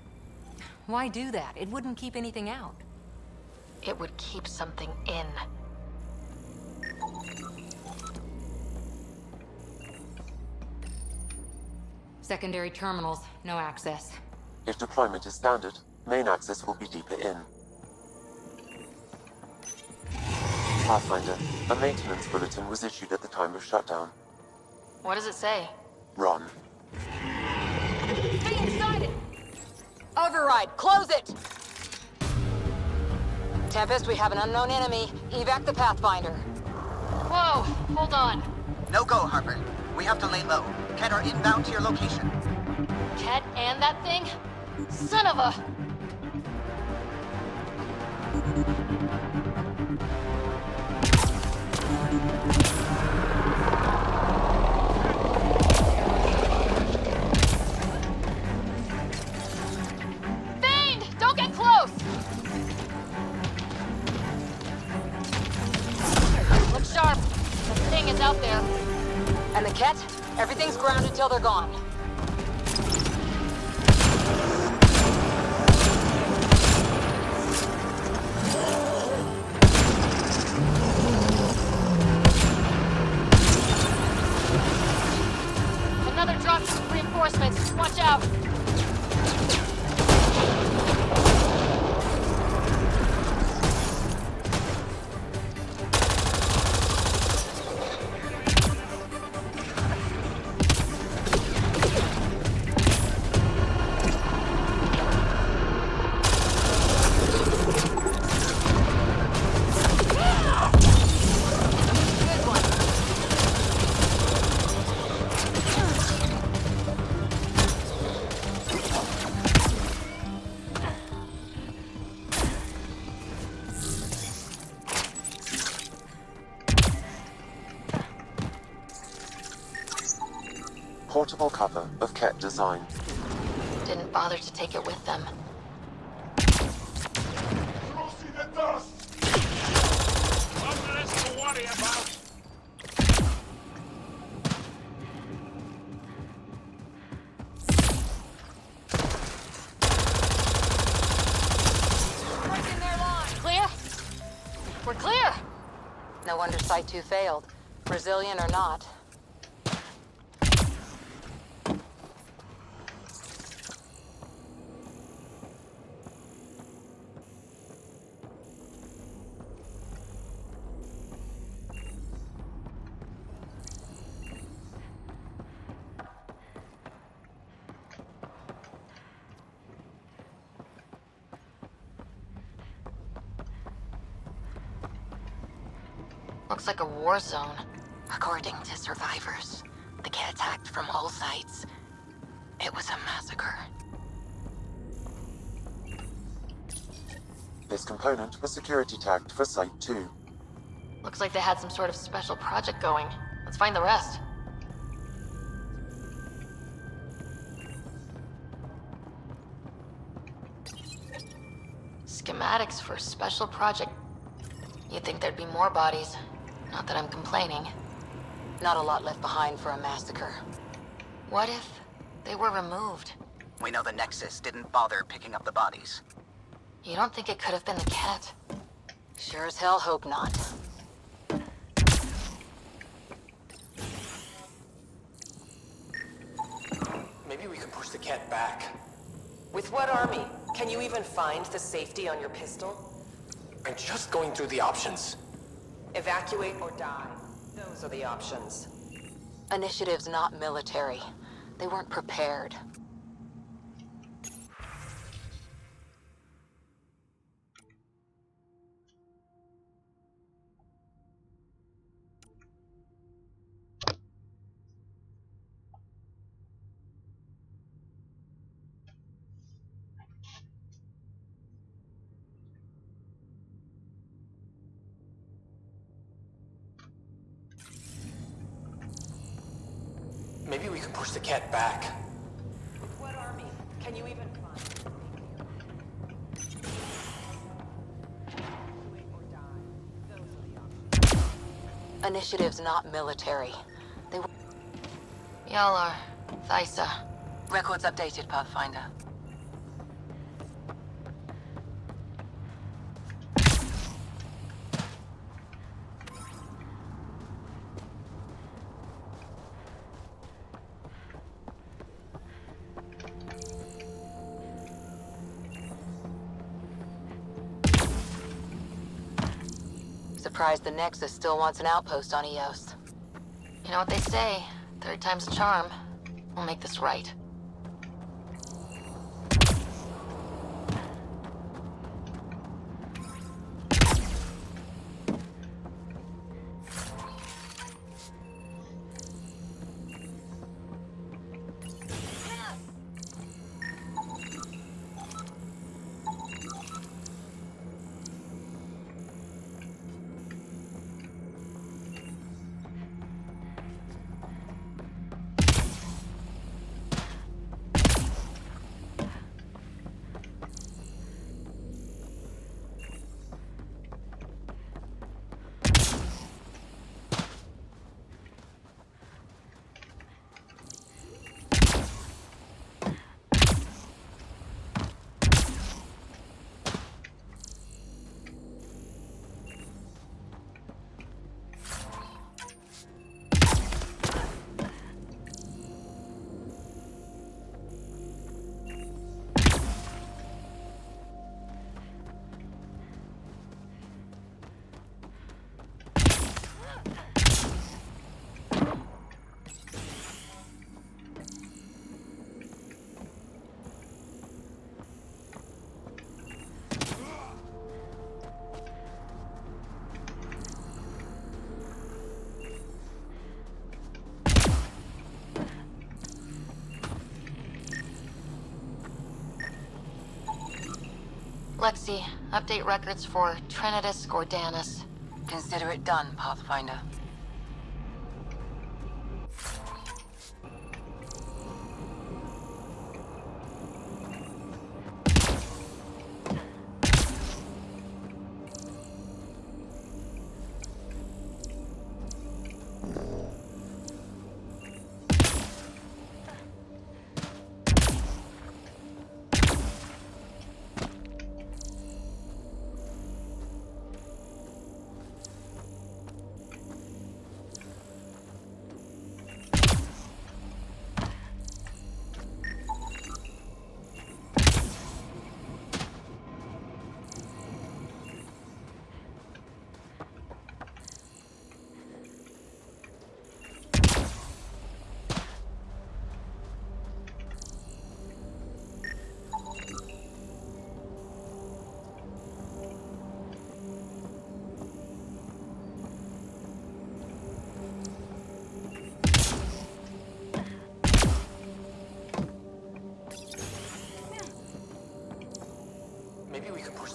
Why do that? It wouldn't keep anything out. It would keep something in. Secondary terminals, no access. If deployment is standard, main access will be deeper in. Pathfinder, a maintenance bulletin was issued at the time of shutdown. What does it say? Run. Stay inside it! Override, close it! Tempest, we have an unknown enemy. Evac the Pathfinder. Whoa, hold on. No go, Harper. We have to lay low. Ket are inbound to your location. Ket and that thing? Son of a... Fiend! Don't get close! Look sharp. The thing is out there. And the Ket? Everything's grounded till they're gone. Another drop of reinforcements. Watch out. Portable cover of Ket design. Didn't bother to take it with them. See the dust! Nothing less to worry about. Breaking their line. Clear? We're clear! No wonder Site 2 failed. Brazilian or not. Looks like a war zone. According to survivors, the kit attacked from all sides. It was a massacre. This component was security tagged for Site 2. Looks like they had some sort of special project going. Let's find the rest. Schematics for a special project. You'd think there'd be more bodies. Not that I'm complaining. Not a lot left behind for a massacre. What if they were removed? We know the Nexus didn't bother picking up the bodies. You don't think it could have been the cat? Sure as hell hope not. Maybe we can push the cat back. With what army? Can you even find the safety on your pistol? I'm just going through the options. Evacuate or die. Those are the options. Initiative's not military. They weren't prepared. Maybe we can push the cat back. With what army? Can you even find? Evacuate or die. Those are the options. Initiative's not military. They were... Y'all are. Thysa. Records updated, Pathfinder. Surprised the Nexus still wants an outpost on Eos. You know what they say? Third time's a charm. We'll make this right. Lexi, update records for Trinitas Gordanus. Consider it done, Pathfinder.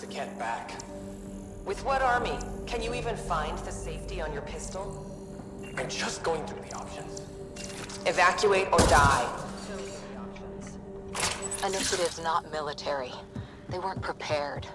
the cat back. With what army? Can you even find the safety on your pistol? I'm just going through the options. Evacuate or die. Initiative's not military. They weren't prepared.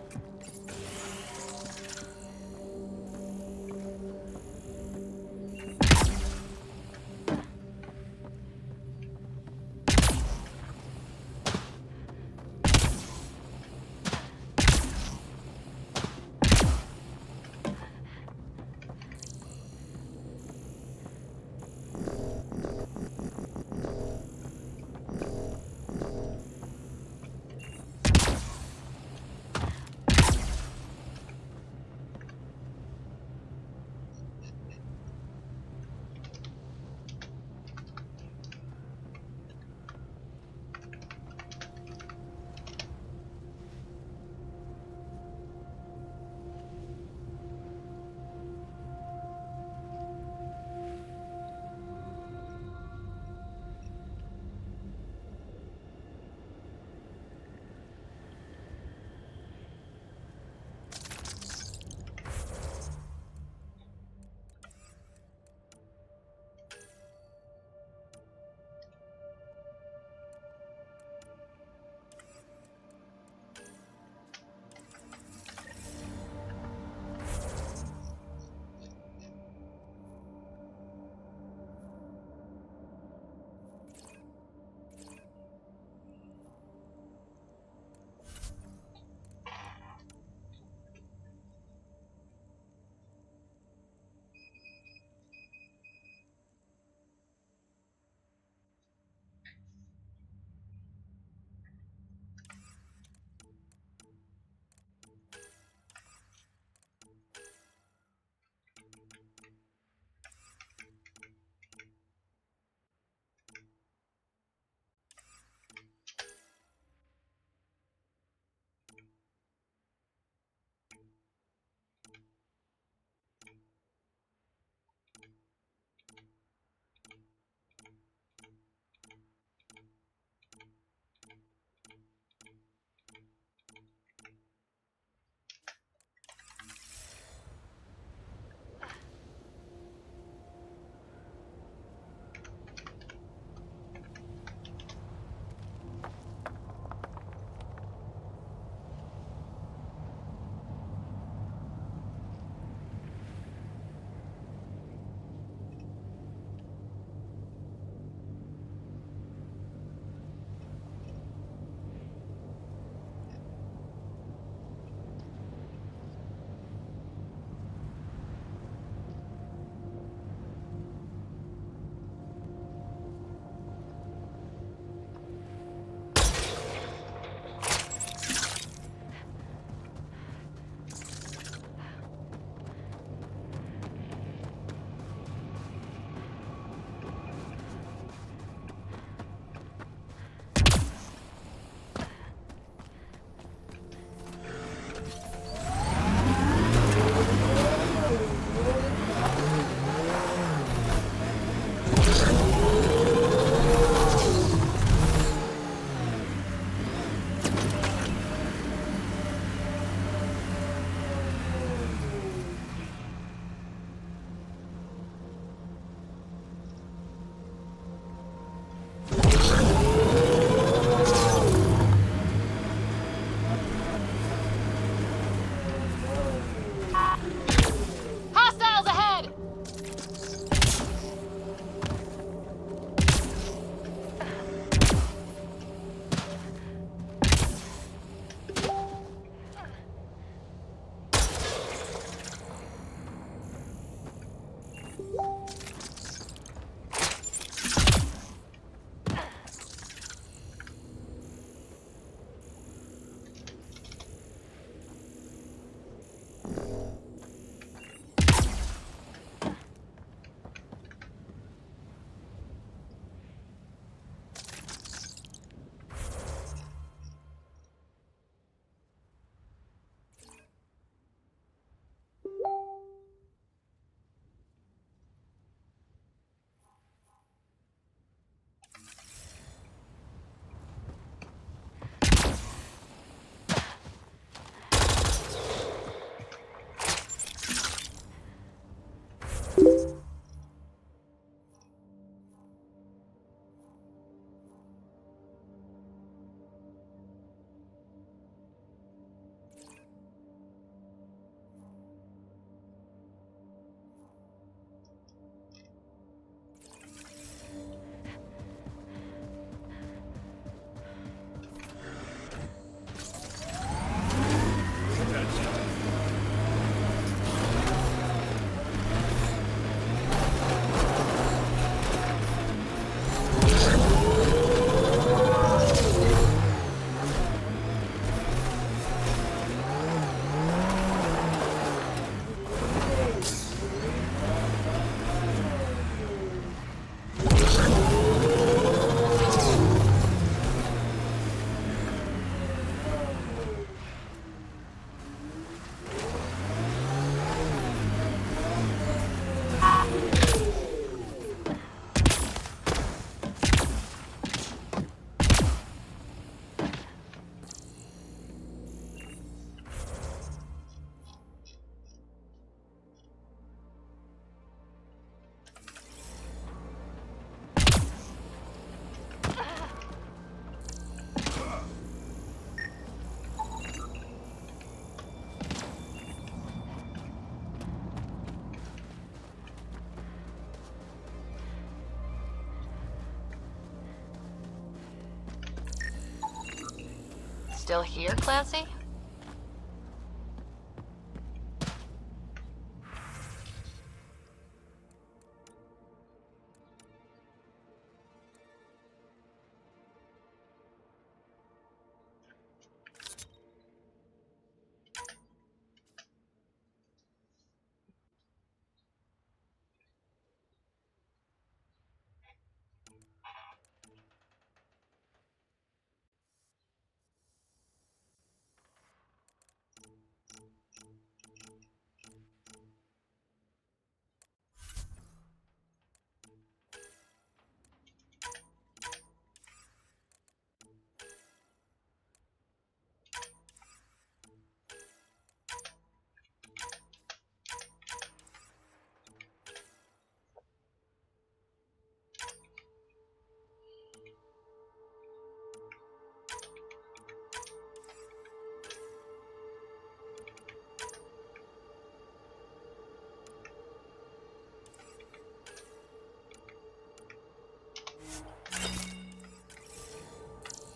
still here, Clancy?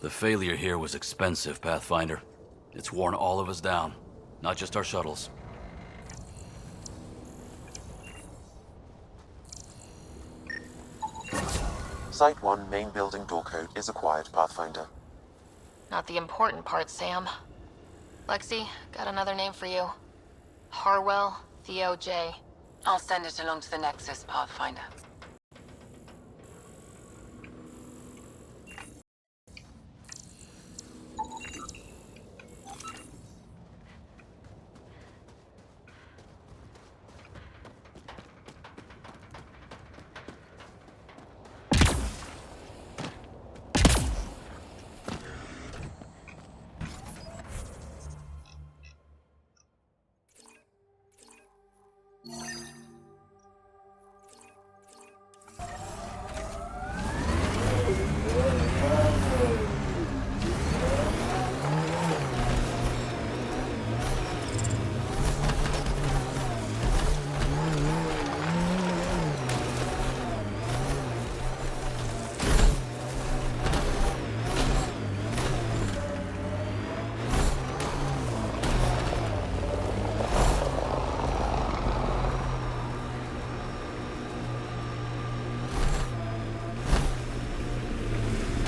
The failure here was expensive, Pathfinder. It's worn all of us down, not just our shuttles. Site 1 main building door code is acquired, Pathfinder. Not the important part, Sam. Lexi, got another name for you. Harwell Theo J. I'll send it along to the Nexus, Pathfinder.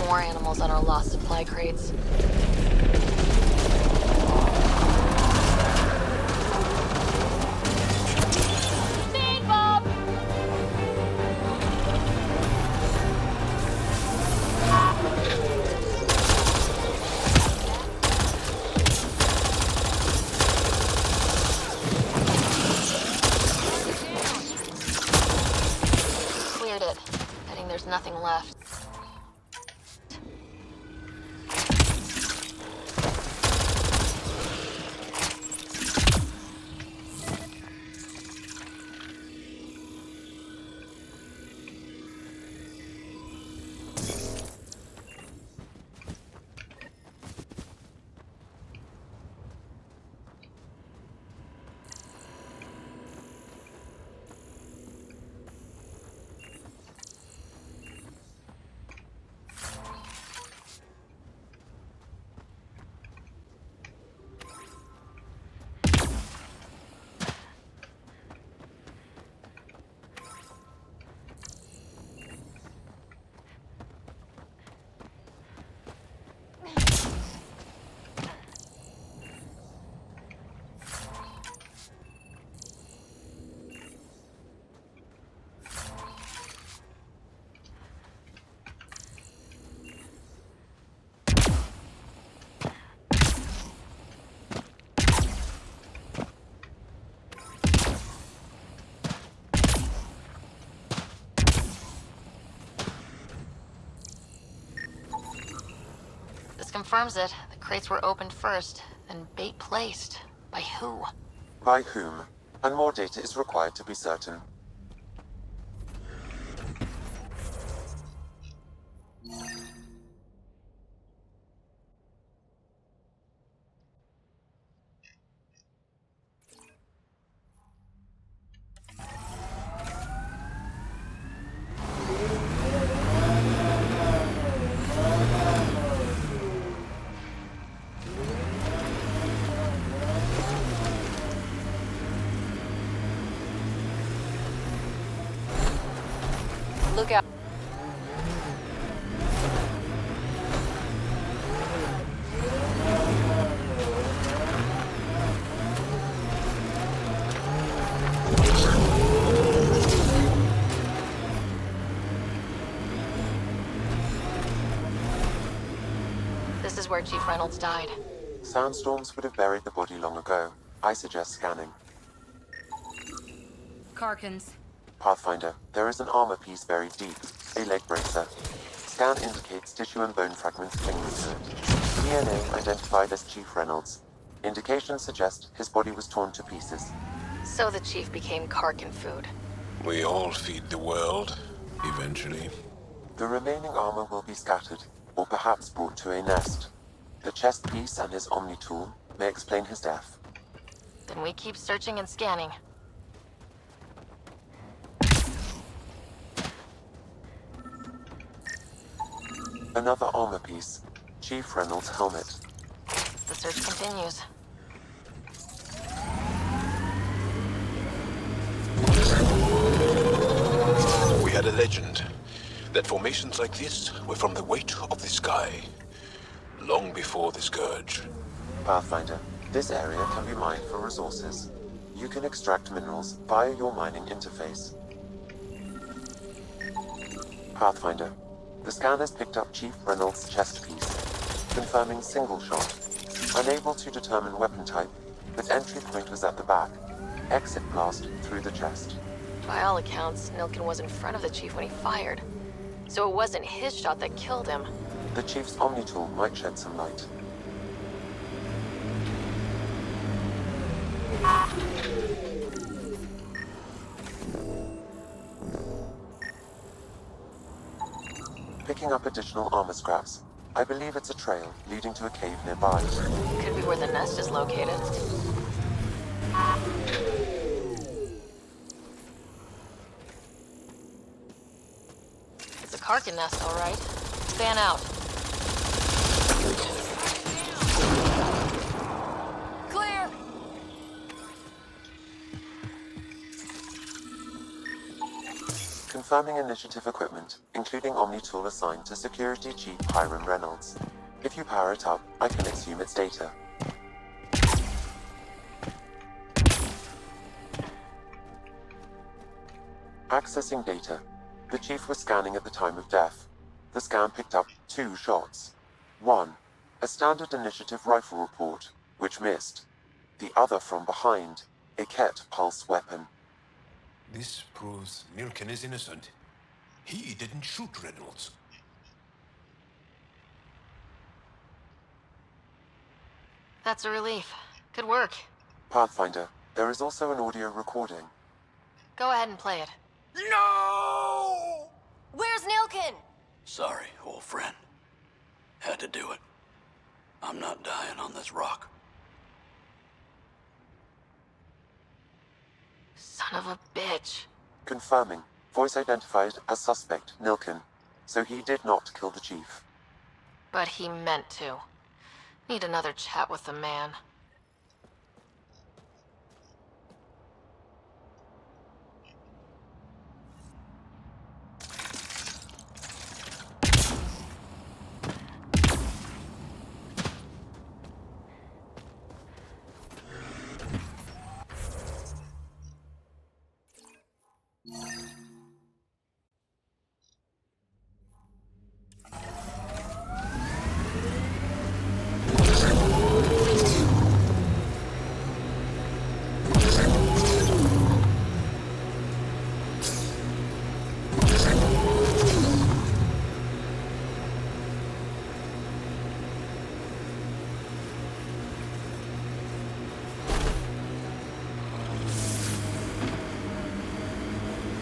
More animals on our lost supply crates. Speed bump! Cleared it. Betting there's nothing left. Confirms it. The crates were opened first, then bait placed. By who? By whom? And more data is required to be certain. This is where Chief Reynolds died. Sandstorms would have buried the body long ago. I suggest scanning. Karkins. Pathfinder, there is an armor piece buried deep. A leg bracer. Scan indicates tissue and bone fragments clinging to it. DNA identified as Chief Reynolds. Indications suggest his body was torn to pieces. So the Chief became Karkin food. We all feed the world, eventually. The remaining armor will be scattered, or perhaps brought to a nest. The chest piece and his Omni tool may explain his death. Then we keep searching and scanning. Another armor piece. Chief Reynolds' helmet. The search continues. We had a legend that formations like this were from the weight of the sky, long before the Scourge. Pathfinder, this area can be mined for resources. You can extract minerals via your mining interface. Pathfinder, the scanner's picked up Chief Reynolds' chest piece, confirming single shot. Unable to determine weapon type, but entry point was at the back. Exit blast through the chest. By all accounts, Nilkin was in front of the Chief when he fired. So it wasn't his shot that killed him. The Chief's Omni tool might shed some light. Picking up additional armor scraps. I believe it's a trail leading to a cave nearby. Could be where the nest is located. It's a Karkin nest, all right. Fan out. Clear! Confirming initiative equipment, including Omni tool assigned to Security Chief Hiram Reynolds. If you power it up, I can assume it's data. Accessing data. The Chief was scanning at the time of death. The scan picked up 2 shots. 1, a standard initiative rifle report, which missed. The other from behind, a Ket pulse weapon. This proves Nilkin is innocent. He didn't shoot Reynolds. That's a relief. Good work. Pathfinder, there is also an audio recording. Go ahead and play it. No! Where's Nilkin? Sorry, old friend. Had to do it. I'm not dying on this rock. Son of a bitch. Confirming. Voice identified as suspect Nilkin. So he did not kill the Chief. But he meant to. Need another chat with the man.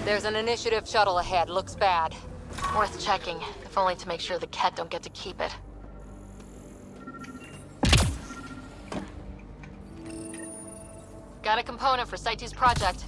There's an initiative shuttle ahead. Looks bad. Worth checking, if only to make sure the Ket don't get to keep it. Got a component for Site 2's project.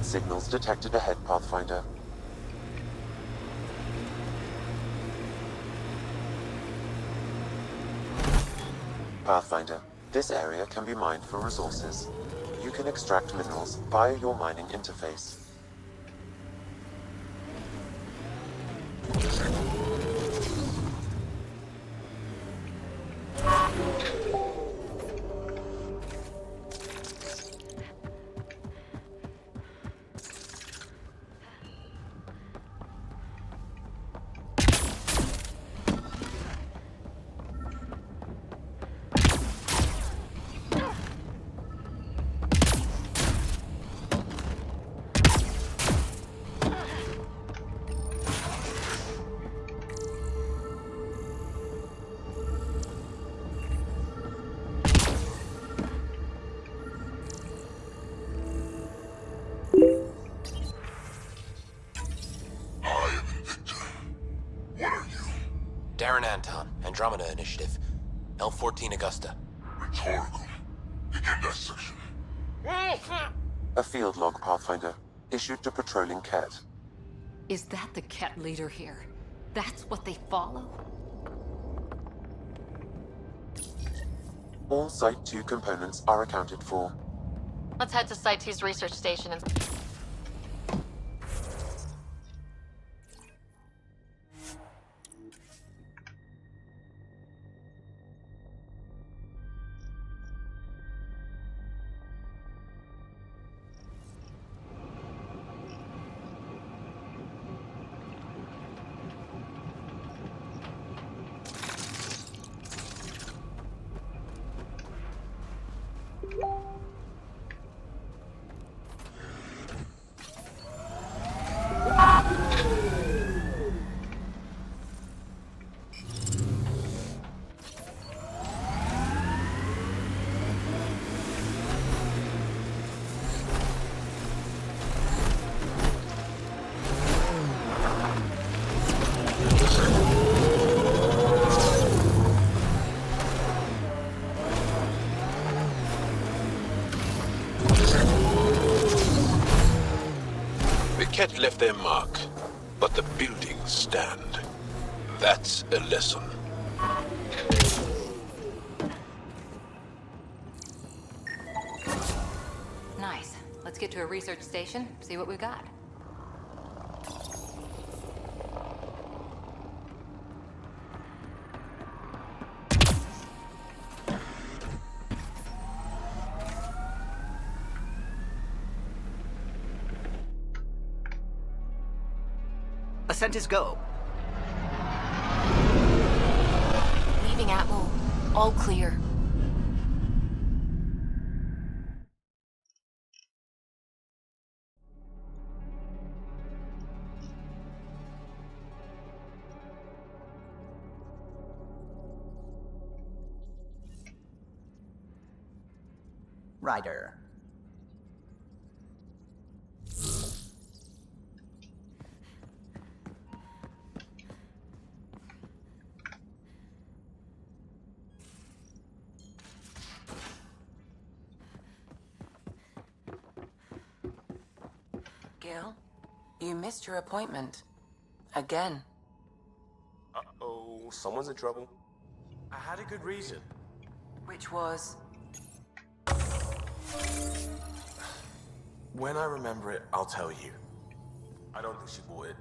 Signals detected ahead, Pathfinder. Pathfinder, this area can be mined for resources. You can extract minerals via your mining interface. Darren Anton, Andromeda Initiative. L-14 Augusta. Rhetorical. Begin that section. A field log, Pathfinder, issued to patrolling Ket. Is that the Ket leader here? That's what they follow? All Site 2 components are accounted for. Let's head to Site 2's research station and... Ket left their mark, but the buildings stand. That's a lesson. Nice. Let's get to a research station, see what we've got. Ascent is go. Leaving Atmo. All clear. Ryder. Gil, you missed your appointment. Again. Uh-oh, someone's in trouble. I had a good reason. Which was? When I remember it, I'll tell you. I don't think she would.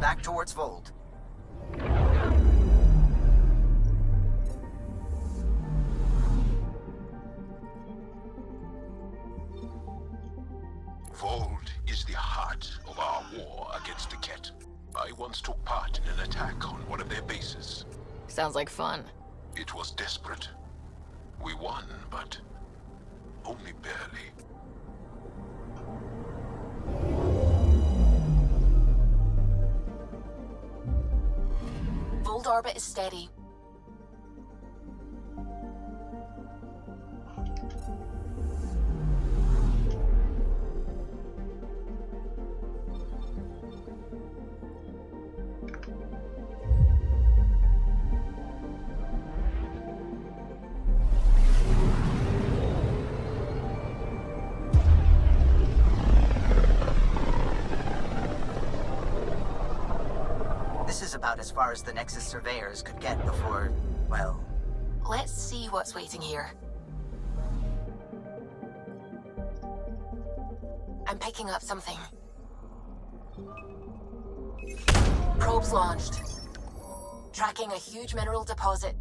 Back towards Vold. Vold is the heart of our war against the Ket. I once took part in an attack on one of their bases. Sounds like fun. It was desperate. We won, but only barely. Vold orbit is steady. This is about as far as the Nexus surveyors could get before, well... Let's see what's waiting here. I'm picking up something. Probes launched. Tracking a huge mineral deposit.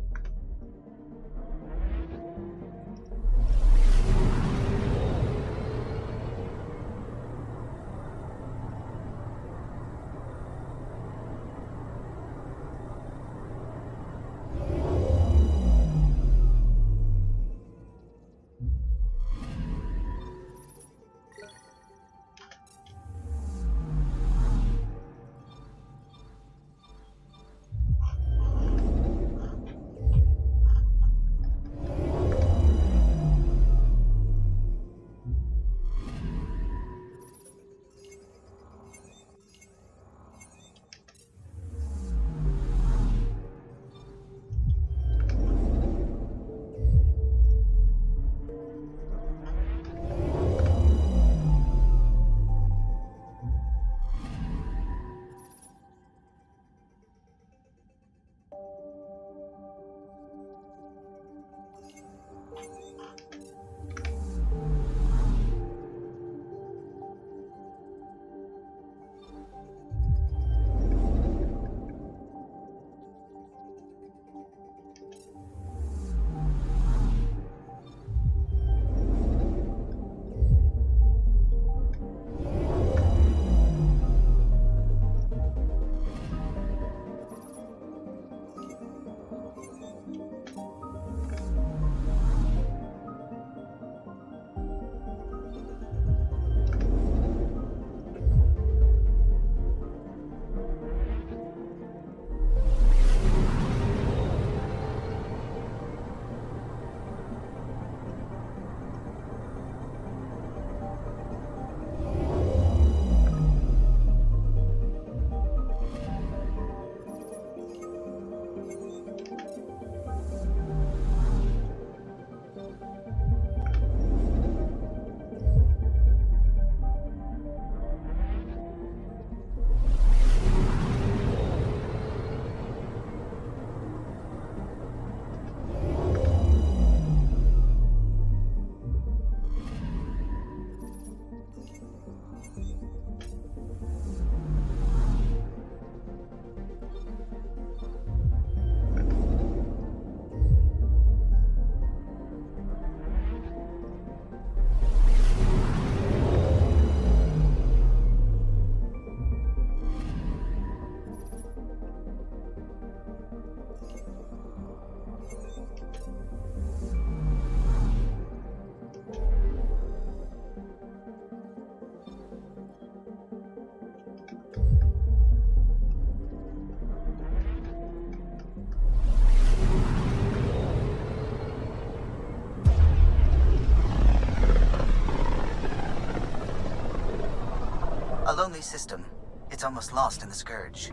lonely system. It's almost lost in the Scourge.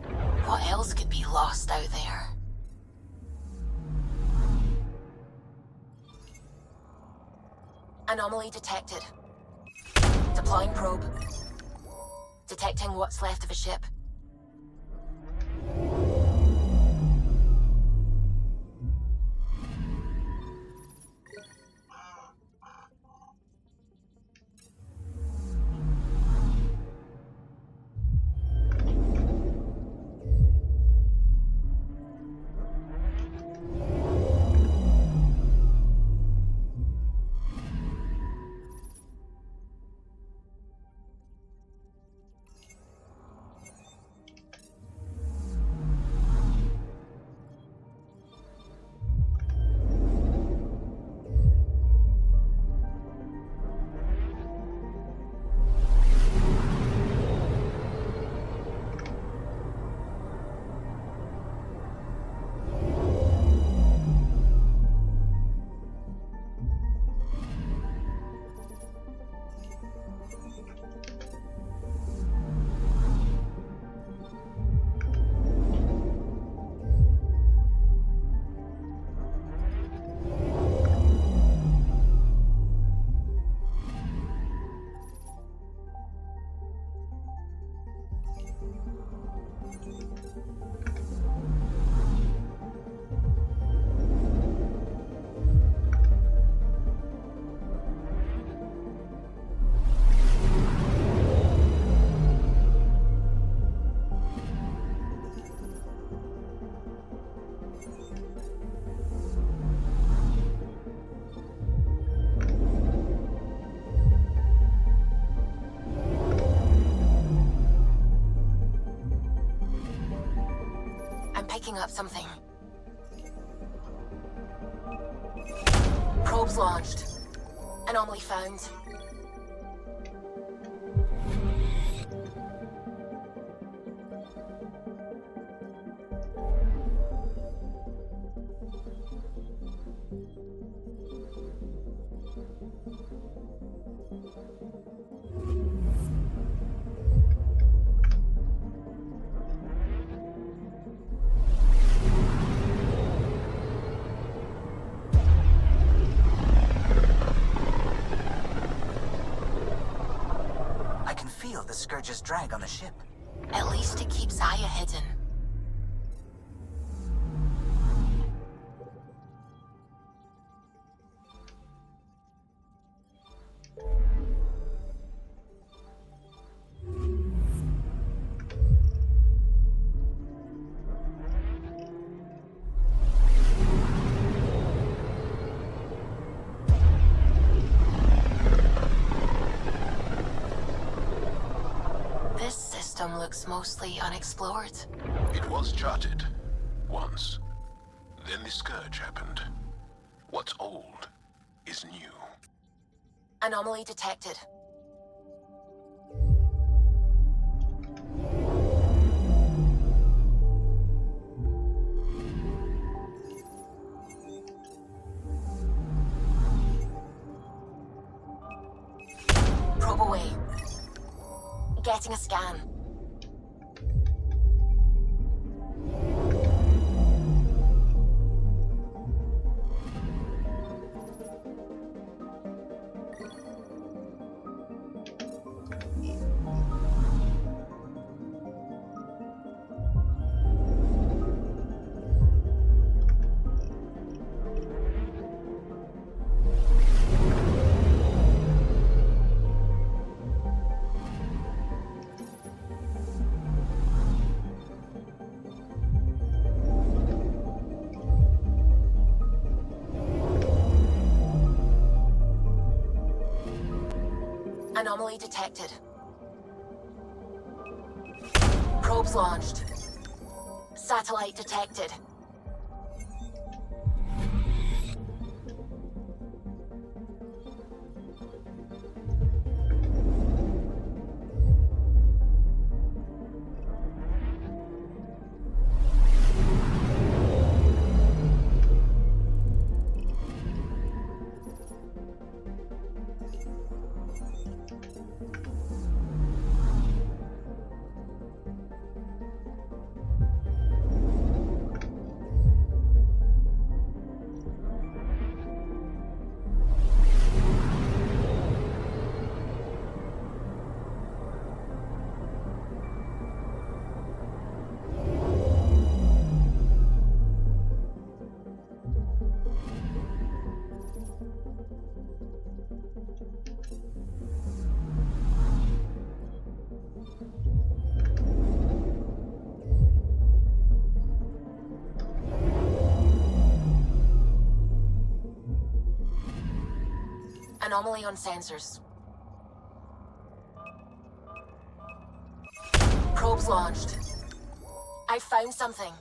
What else could be lost out there? Anomaly detected. Deploying probe. Detecting what's left of a ship. Picking up something. Probes launched. Anomaly found. The Scourge's drag on the ship. At least it keeps Aya hidden. Looks mostly unexplored. It was charted. Once. Then the Scourge happened. What's old is new. Anomaly detected. Probe away. Getting a scan. Anomaly detected. Probes launched. Satellite detected. Anomaly on sensors. Probes launched. I found something.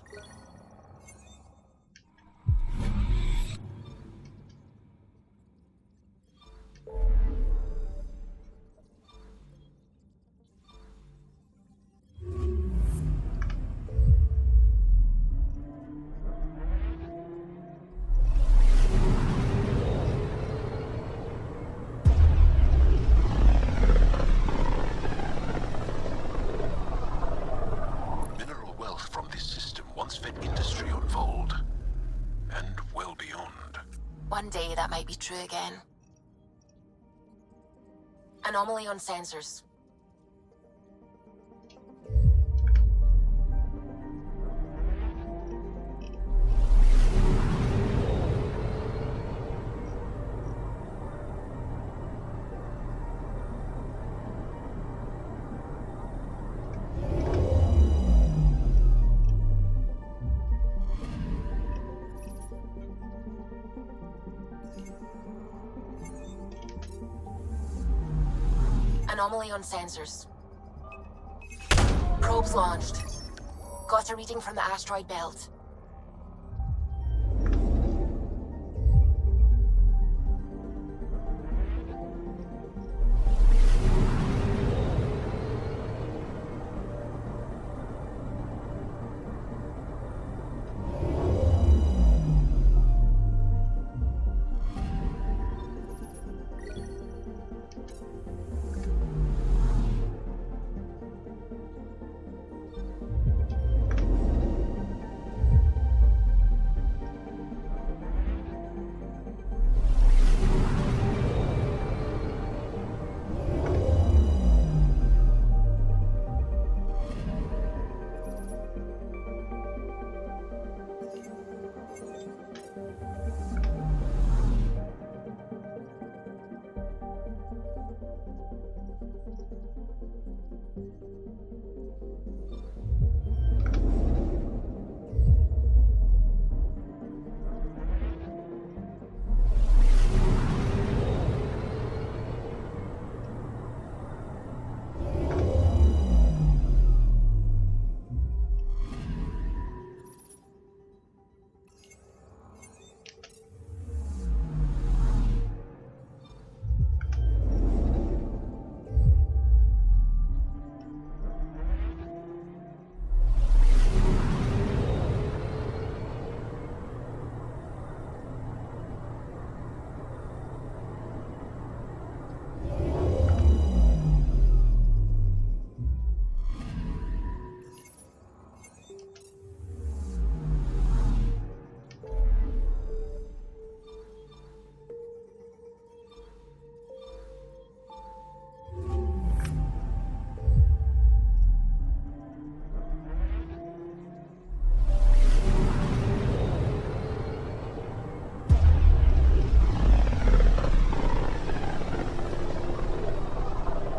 One day that might be true again. Anomaly on sensors. Anomaly on sensors. Probes launched. Got a reading from the asteroid belt.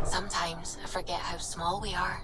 Sometimes I forget how small we are.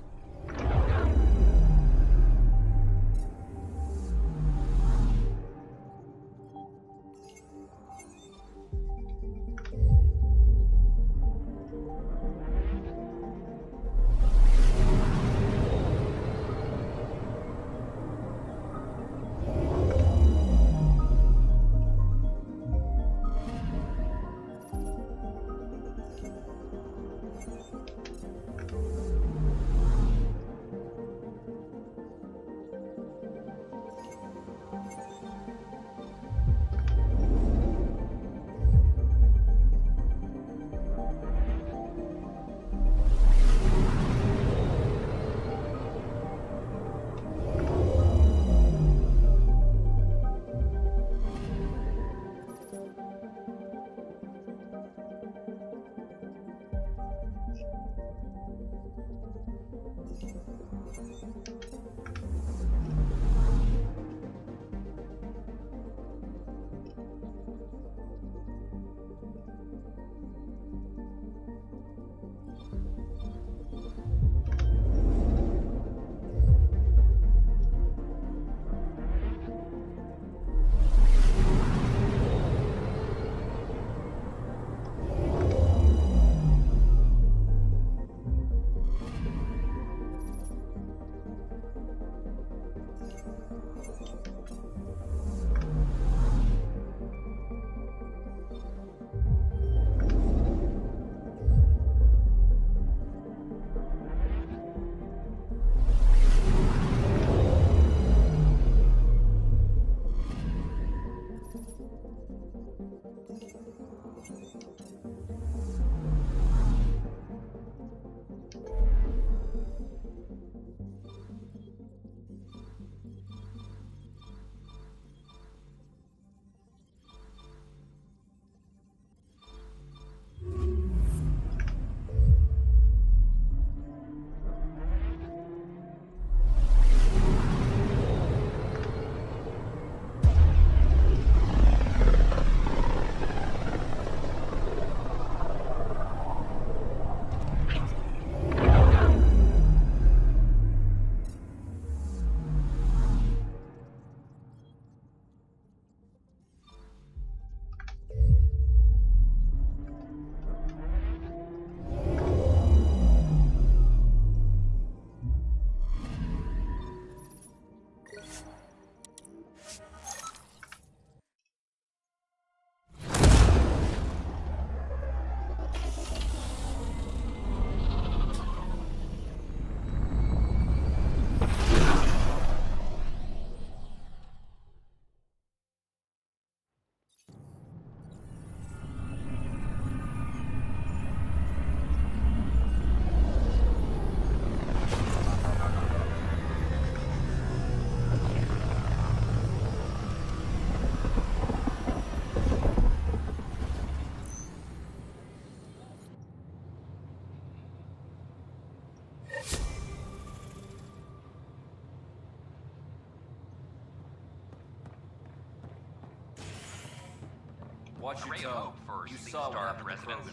Watch your tone. You saw what happened to Krogan.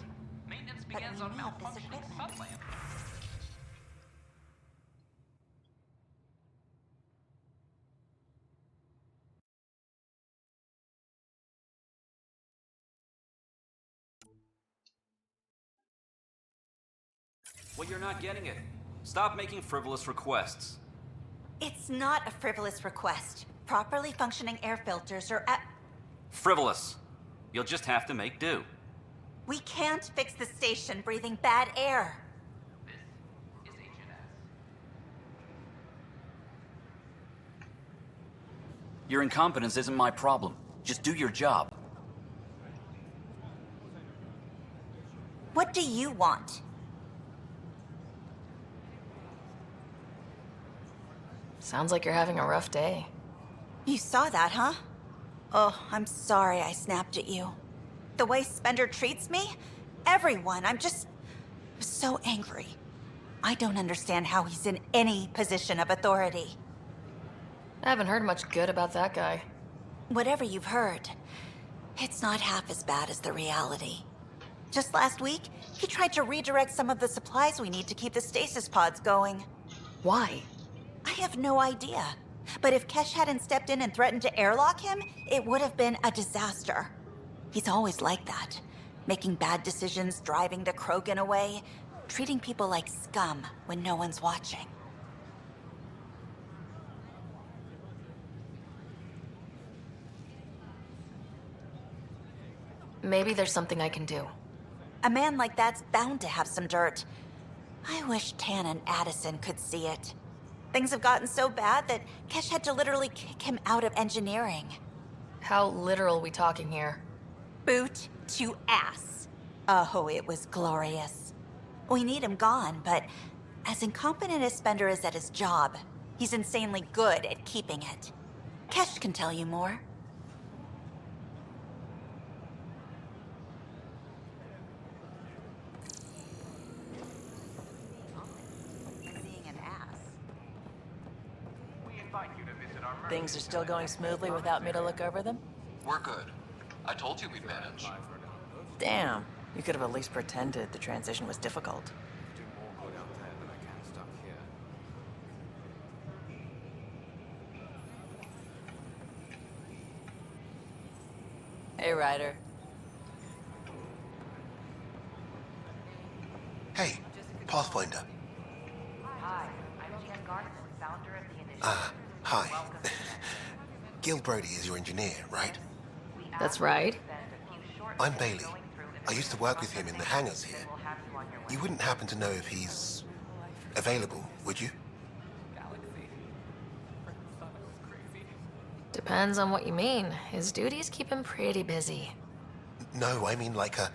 Maintenance begins on malfunctioning sublamp. Well, you're not getting it. Stop making frivolous requests. It's not a frivolous request. Properly functioning air filters are at... Frivolous. You'll just have to make do. We can't fix the station breathing bad air. Your incompetence isn't my problem. Just do your job. What do you want? Sounds like you're having a rough day. You saw that, huh? Oh, I'm sorry I snapped at you. The way Spender treats me? Everyone, I'm so angry. I don't understand how he's in any position of authority. I haven't heard much good about that guy. Whatever you've heard, it's not half as bad as the reality. Just last week, he tried to redirect some of the supplies we need to keep the stasis pods going. Why? I have no idea. But if Kesh hadn't stepped in and threatened to airlock him, it would have been a disaster. He's always like that. Making bad decisions, driving the Krogan away, treating people like scum when no one's watching. Maybe there's something I can do. A man like that's bound to have some dirt. I wish Tan and Addison could see it. Things have gotten so bad that Kesh had to literally kick him out of engineering. How literal we talking here? Boot to ass. Oh, it was glorious. We need him gone, but as incompetent as Spender is at his job, he's insanely good at keeping it. Kesh can tell you more. Things are still going smoothly without me to look over them? We're good. I told you we'd manage. Damn. You could have at least pretended the transition was difficult. Hey, Ryder. Hey, Pathfinder. Hi, I'm Jan Garson, founder of the initiative. Hi. Gil Brody is your engineer, right? That's right. I'm Bailey. I used to work with him in the hangars here. You wouldn't happen to know if he's available, would you? Depends on what you mean. His duties keep him pretty busy. No, I mean like a...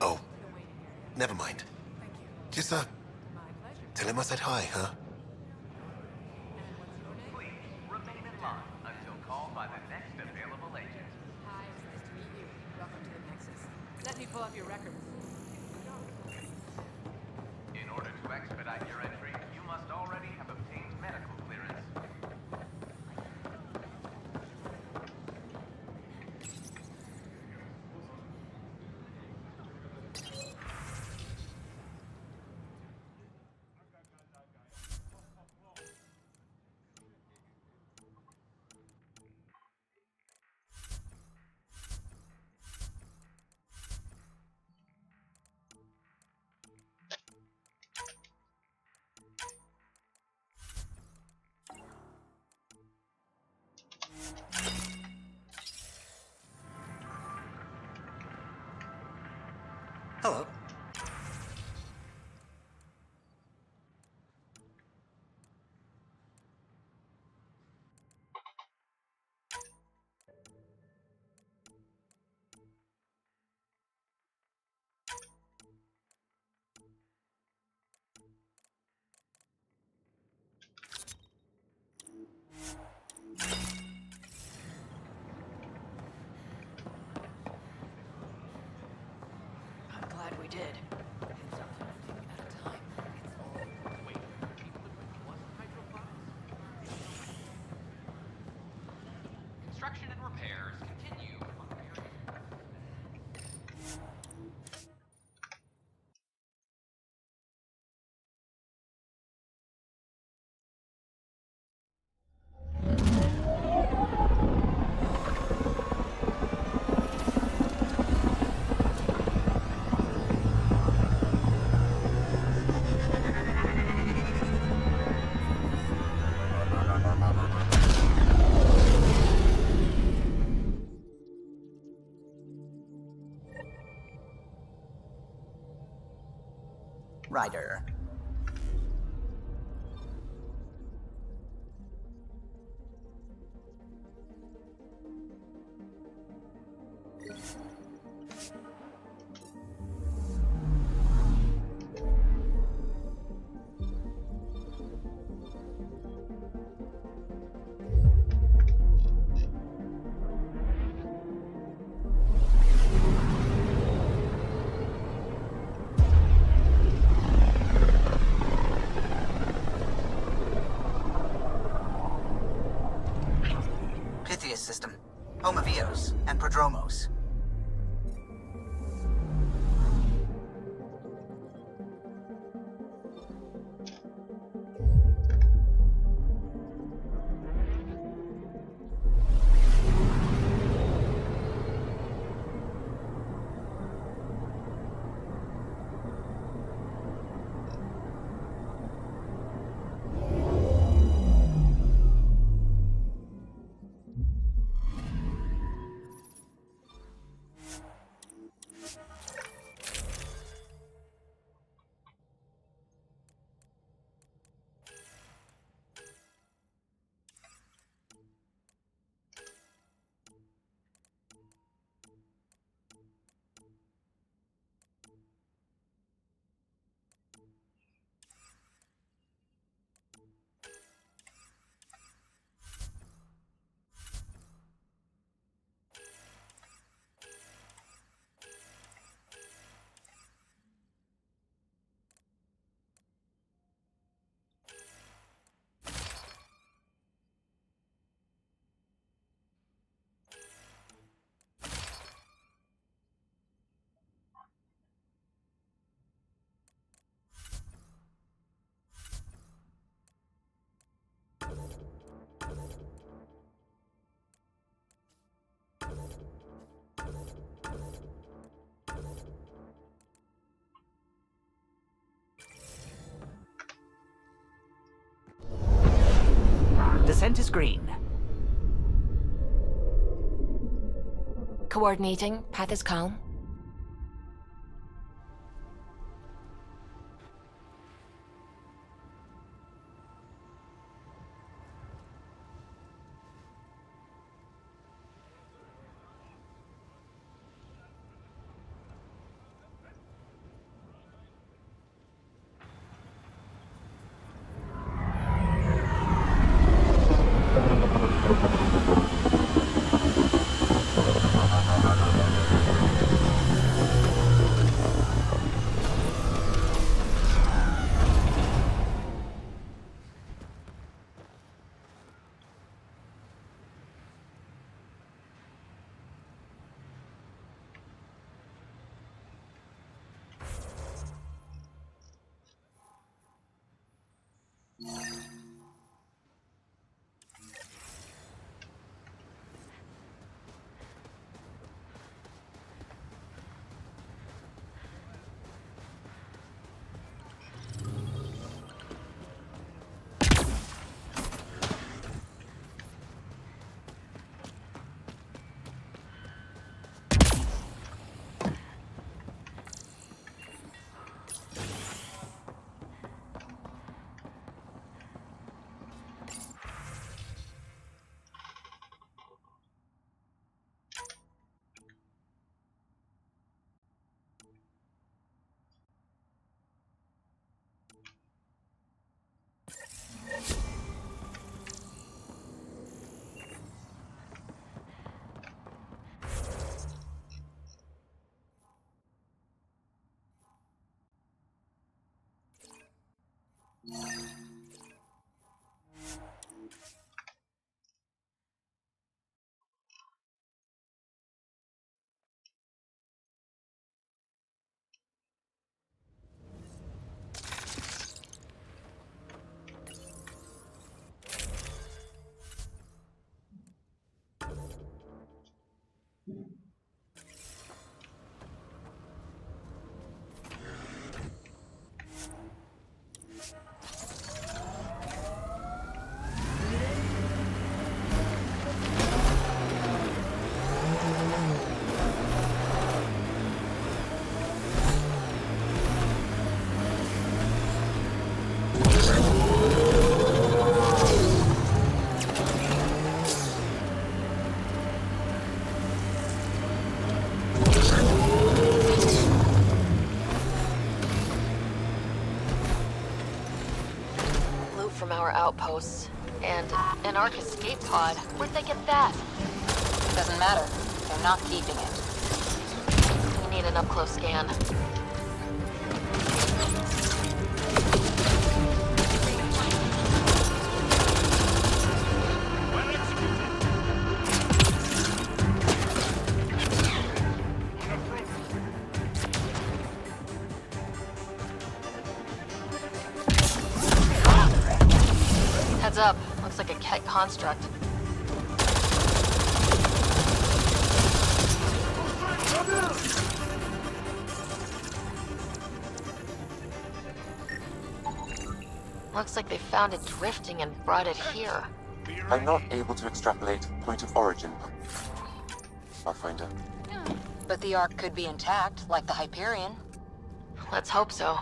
Oh, never mind. Just, tell him I said hi, huh? Let me pull up your records. In order to expedite your entry, you must already have obtained medical clearance. Hello. I'm glad we did. Construction and repairs continue. rider. System, home of Eos and Prodromos. Descent is green. Coordinating. Path is calm. from our outposts. And an Ark escape pod. Where'd they get that? Doesn't matter. They're not keeping it. We need an up-close scan. Heads up. Looks like a Ket construct. Looks like they found it drifting and brought it here. I'm not able to extrapolate point of origin, Pathfinder. But the Ark could be intact, like the Hyperion. Let's hope so.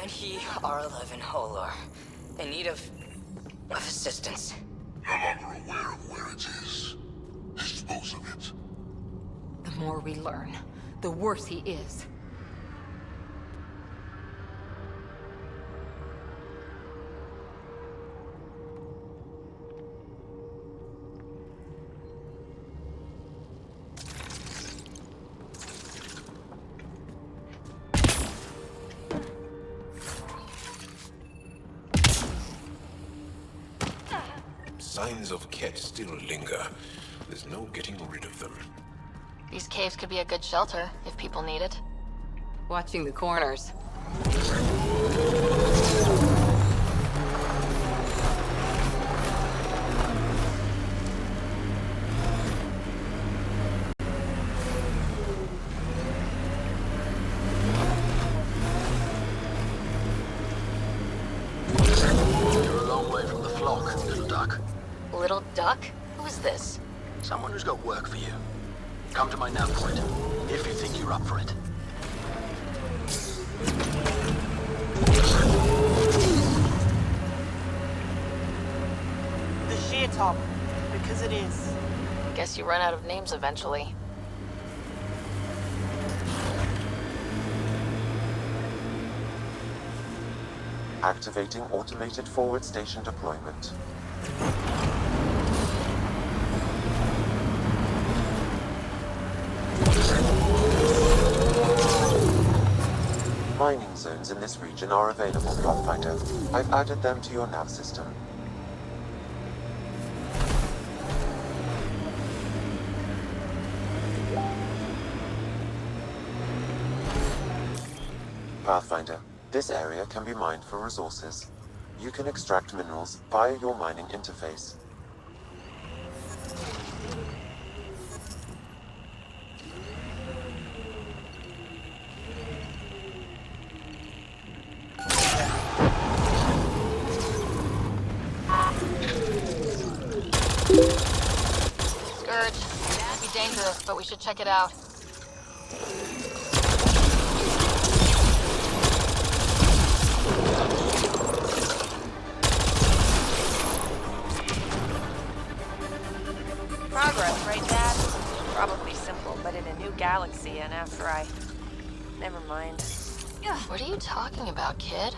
He are alive in Holor. In need of assistance. No longer aware of where it is. Dispose of it. The more we learn, the worse he is. Signs of Ket still linger. There's no getting rid of them. These caves could be a good shelter, if people need it. Watching the corners. You're a long way from the flock, little duck. Little duck? Who is this? Someone who's got work for you. Come to my nav point, if you think you're up for it. The sheer top, because it is. Guess you run out of names eventually. Activating automated forward station deployment. Mining zones in this region are available, Pathfinder. I've added them to your nav system. Pathfinder, this area can be mined for resources. You can extract minerals via your mining interface. Scourge. Might be dangerous, but we should check it out. Progress, right, Dad? Probably simple, but in a new galaxy, again after I... Never mind. What are you talking about, kid?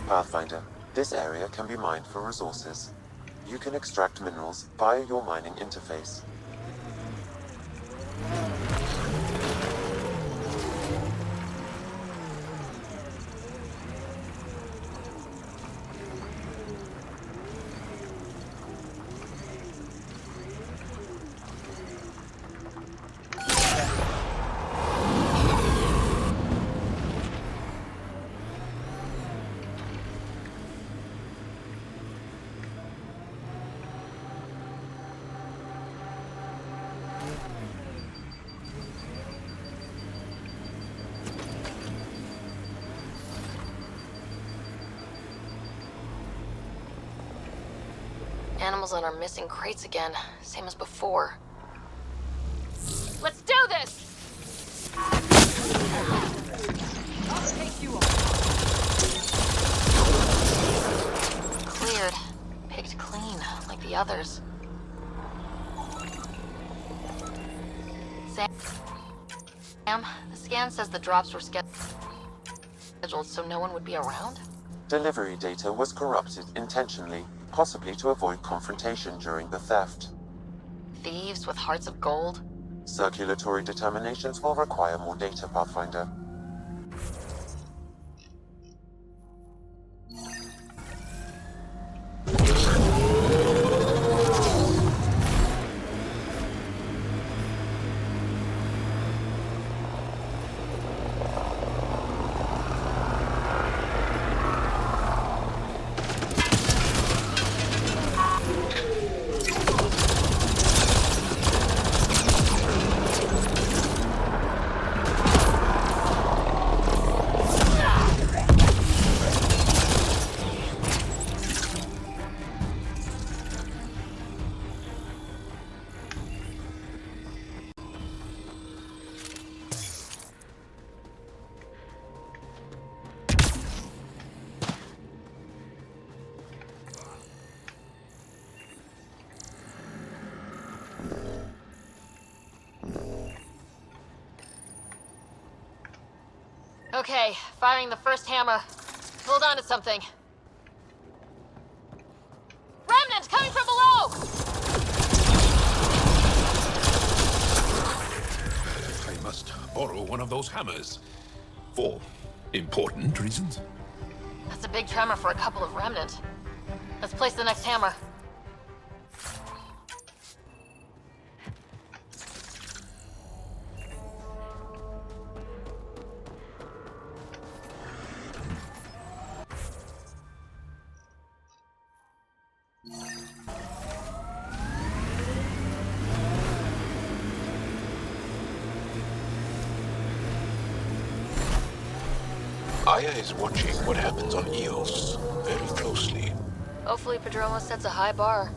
Pathfinder, this area can be mined for resources. You can extract minerals via your mining interface. Animals on our missing crates again, same as before. Let's do this! I'll take you on. Cleared. Picked clean, like the others. Sam, the scan says the drops were scheduled so no one would be around? Delivery data was corrupted intentionally, possibly to avoid confrontation during the theft. Thieves with hearts of gold? Circulatory determinations will require more data, Pathfinder. Okay, firing the first hammer. Hold on to something. Remnant coming from below! I must borrow one of those hammers. For important reasons. That's a big tremor for a couple of remnant. Let's place the next hammer. Aya is watching what happens on Eos very closely. Hopefully Padroma sets a high bar.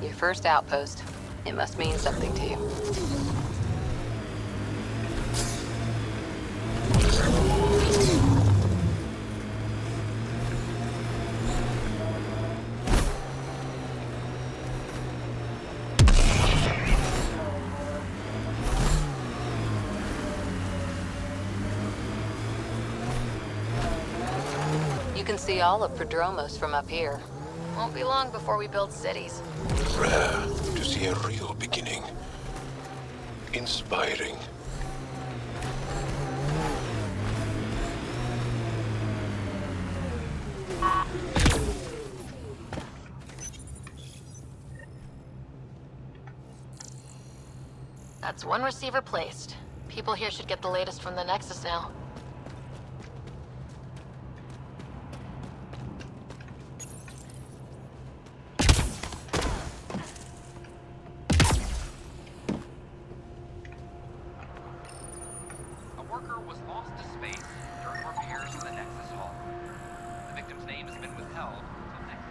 Your first outpost. It must mean something to you. You can see all of Prodromos from up here. Won't be long before we build cities. Rare to see a real beginning. Inspiring. That's one receiver placed. People here should get the latest from the Nexus now. A worker was lost to space during repairs in the Nexus Hall. The victim's name has been withheld until next.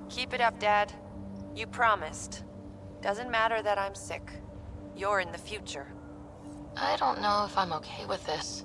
Keep it up, Dad. You promised. Doesn't matter that I'm sick. You're in the future. I don't know if I'm okay with this.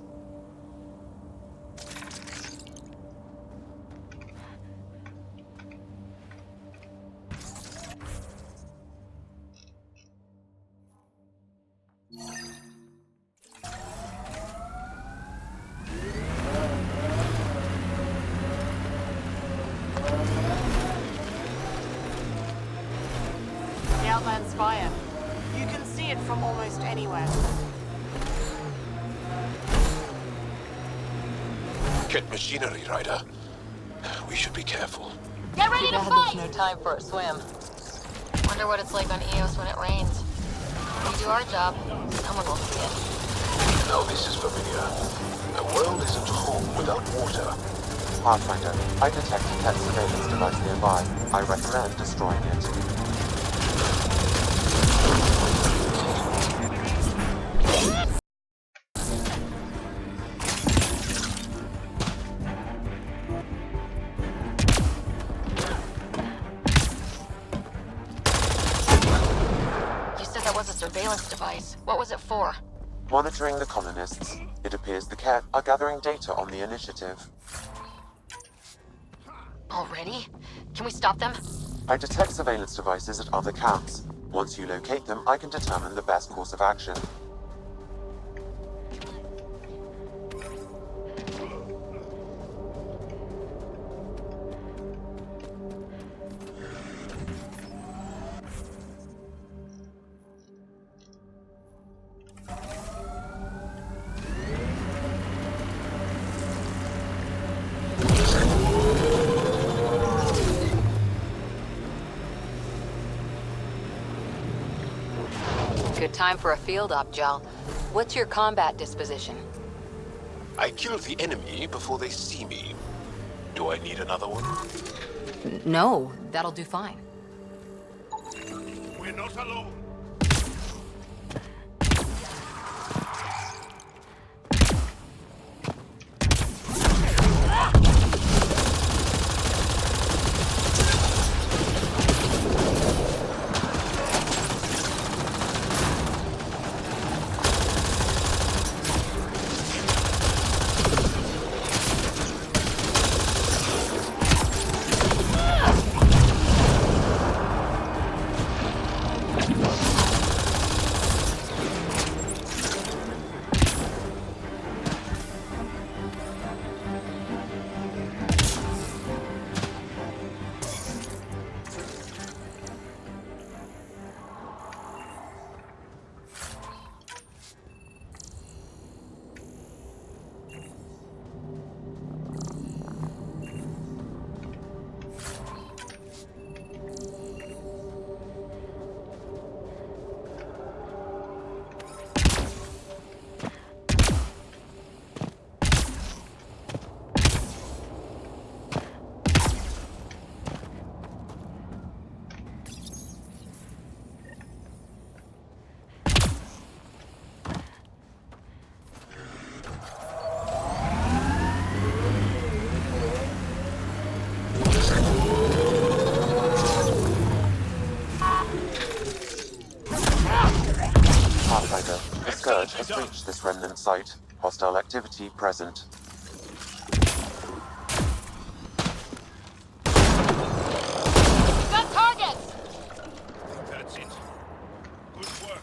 The Outland's fire. You can see it from almost anywhere. Get machinery, Ryder. We should be careful. Get ready to Too bad fight! there's no time for a swim. Wonder what it's like on Eos when it rains. When we do our job, someone will see it. Now this is familiar. The world isn't home without water. Pathfinder, I detect a pet surveillance device nearby. I recommend destroying it. You said that was a surveillance device. What was it for? Monitoring the colonists. It appears the Ket are gathering data on the initiative. Already? Can we stop them? I detect surveillance devices at other camps. Once you locate them, I can determine the best course of action. Good time for a field op, Jal. What's your combat disposition? I kill the enemy before they see me. Do I need another one? No, that'll do fine. We're not alone. has reached this remnant site. Hostile activity present. Got targets! That's it. Good work.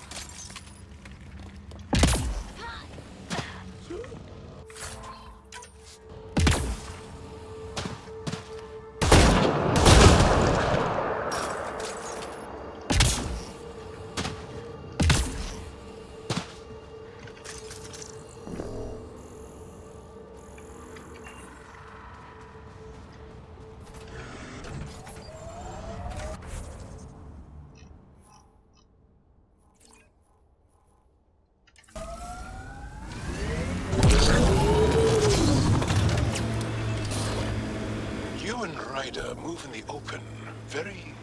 You and Ryder move in the open very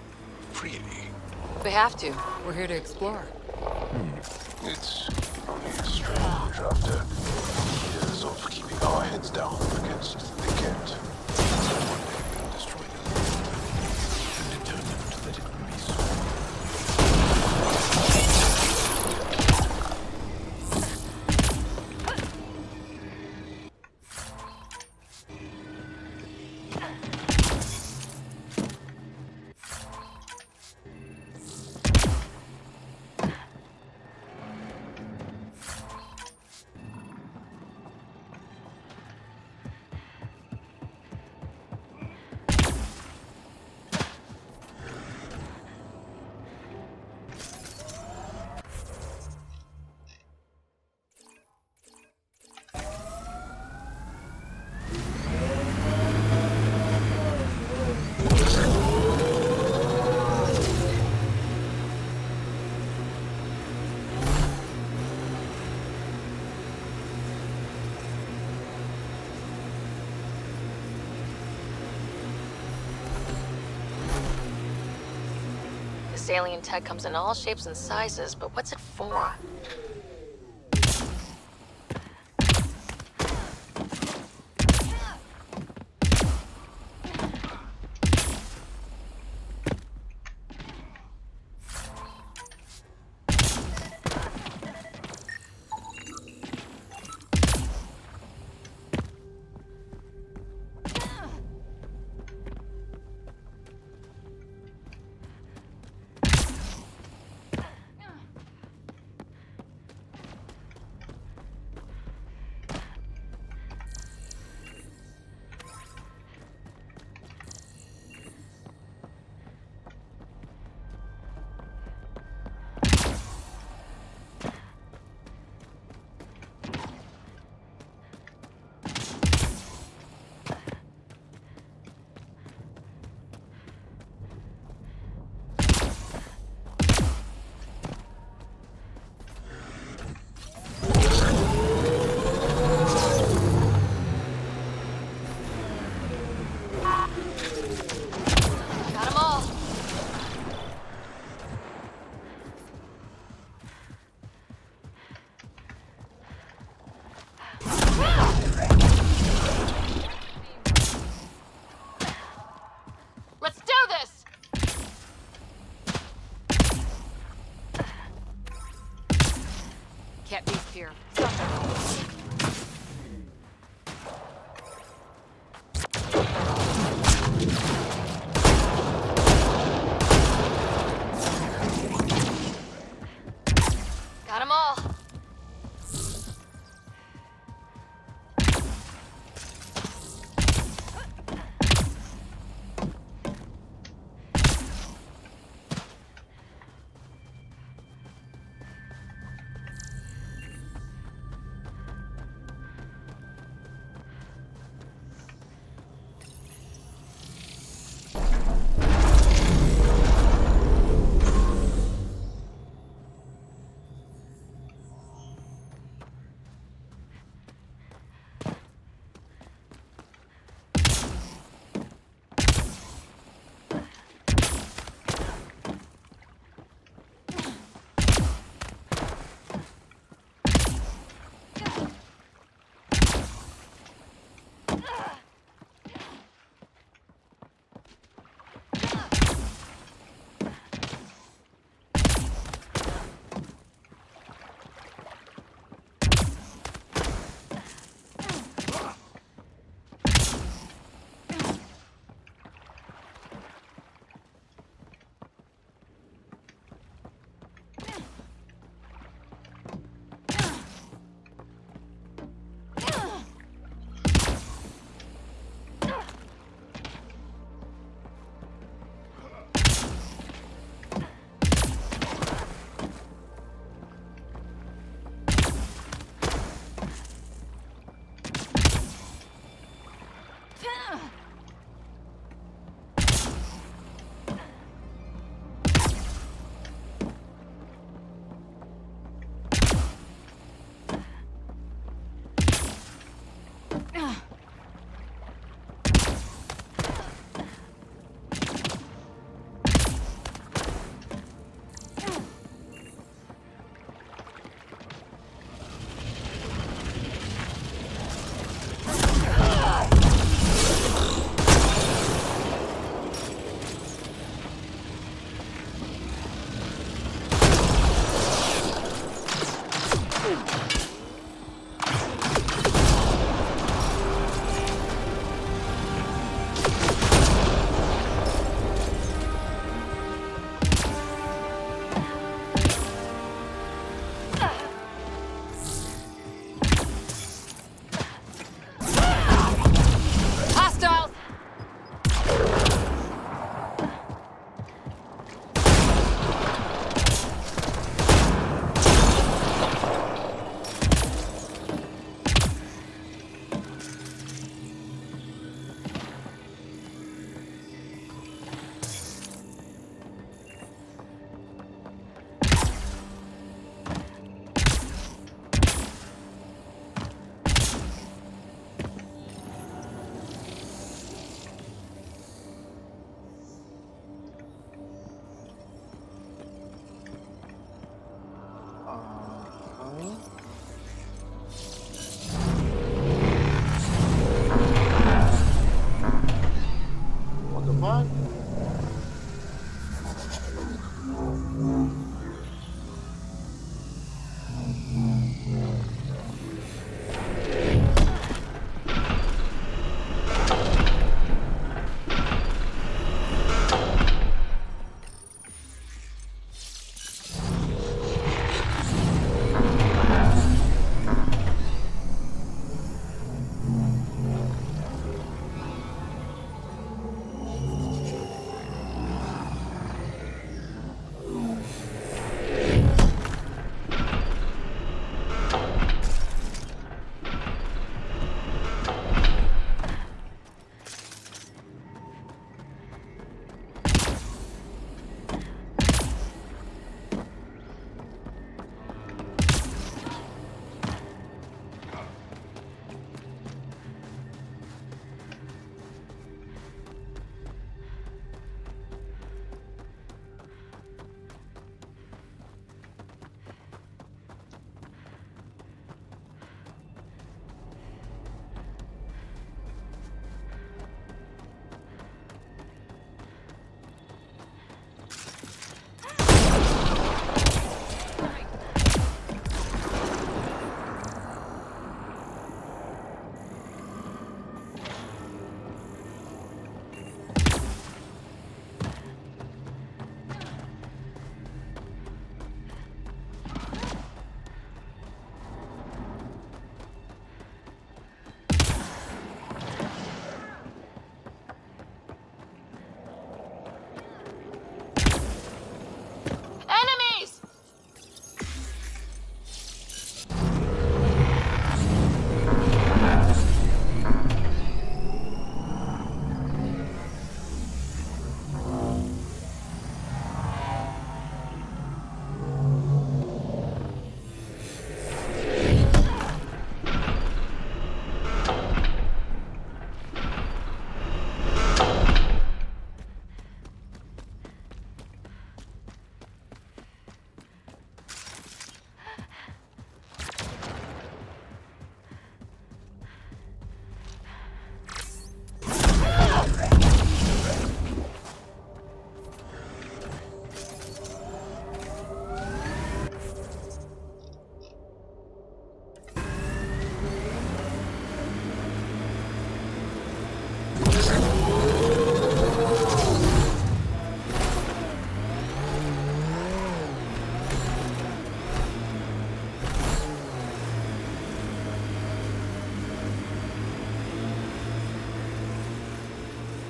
freely. We have to. We're here to explore. It's only strange after years of keeping our heads down against the Kent. One day we'll destroy them. And determined that it will be so. This alien tech comes in all shapes and sizes, but what's it for?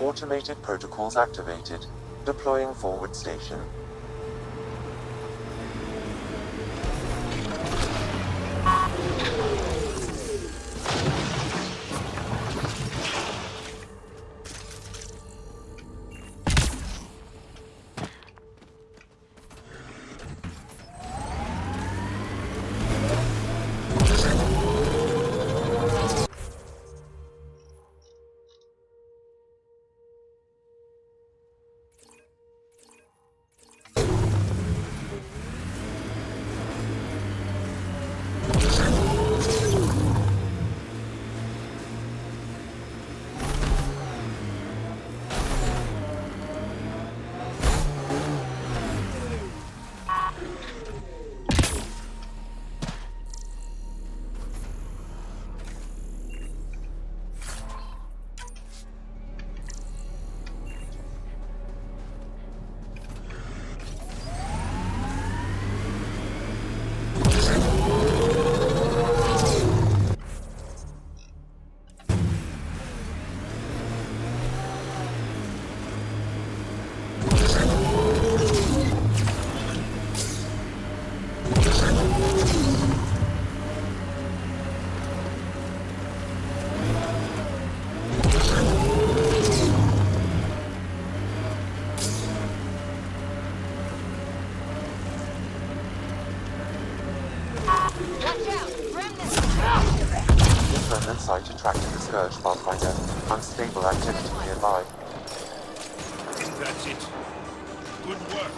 Automated protocols activated. Deploying forward station. Remnant site attracted the Scourge Pathfinder. Unstable activity nearby. That's it. Good work.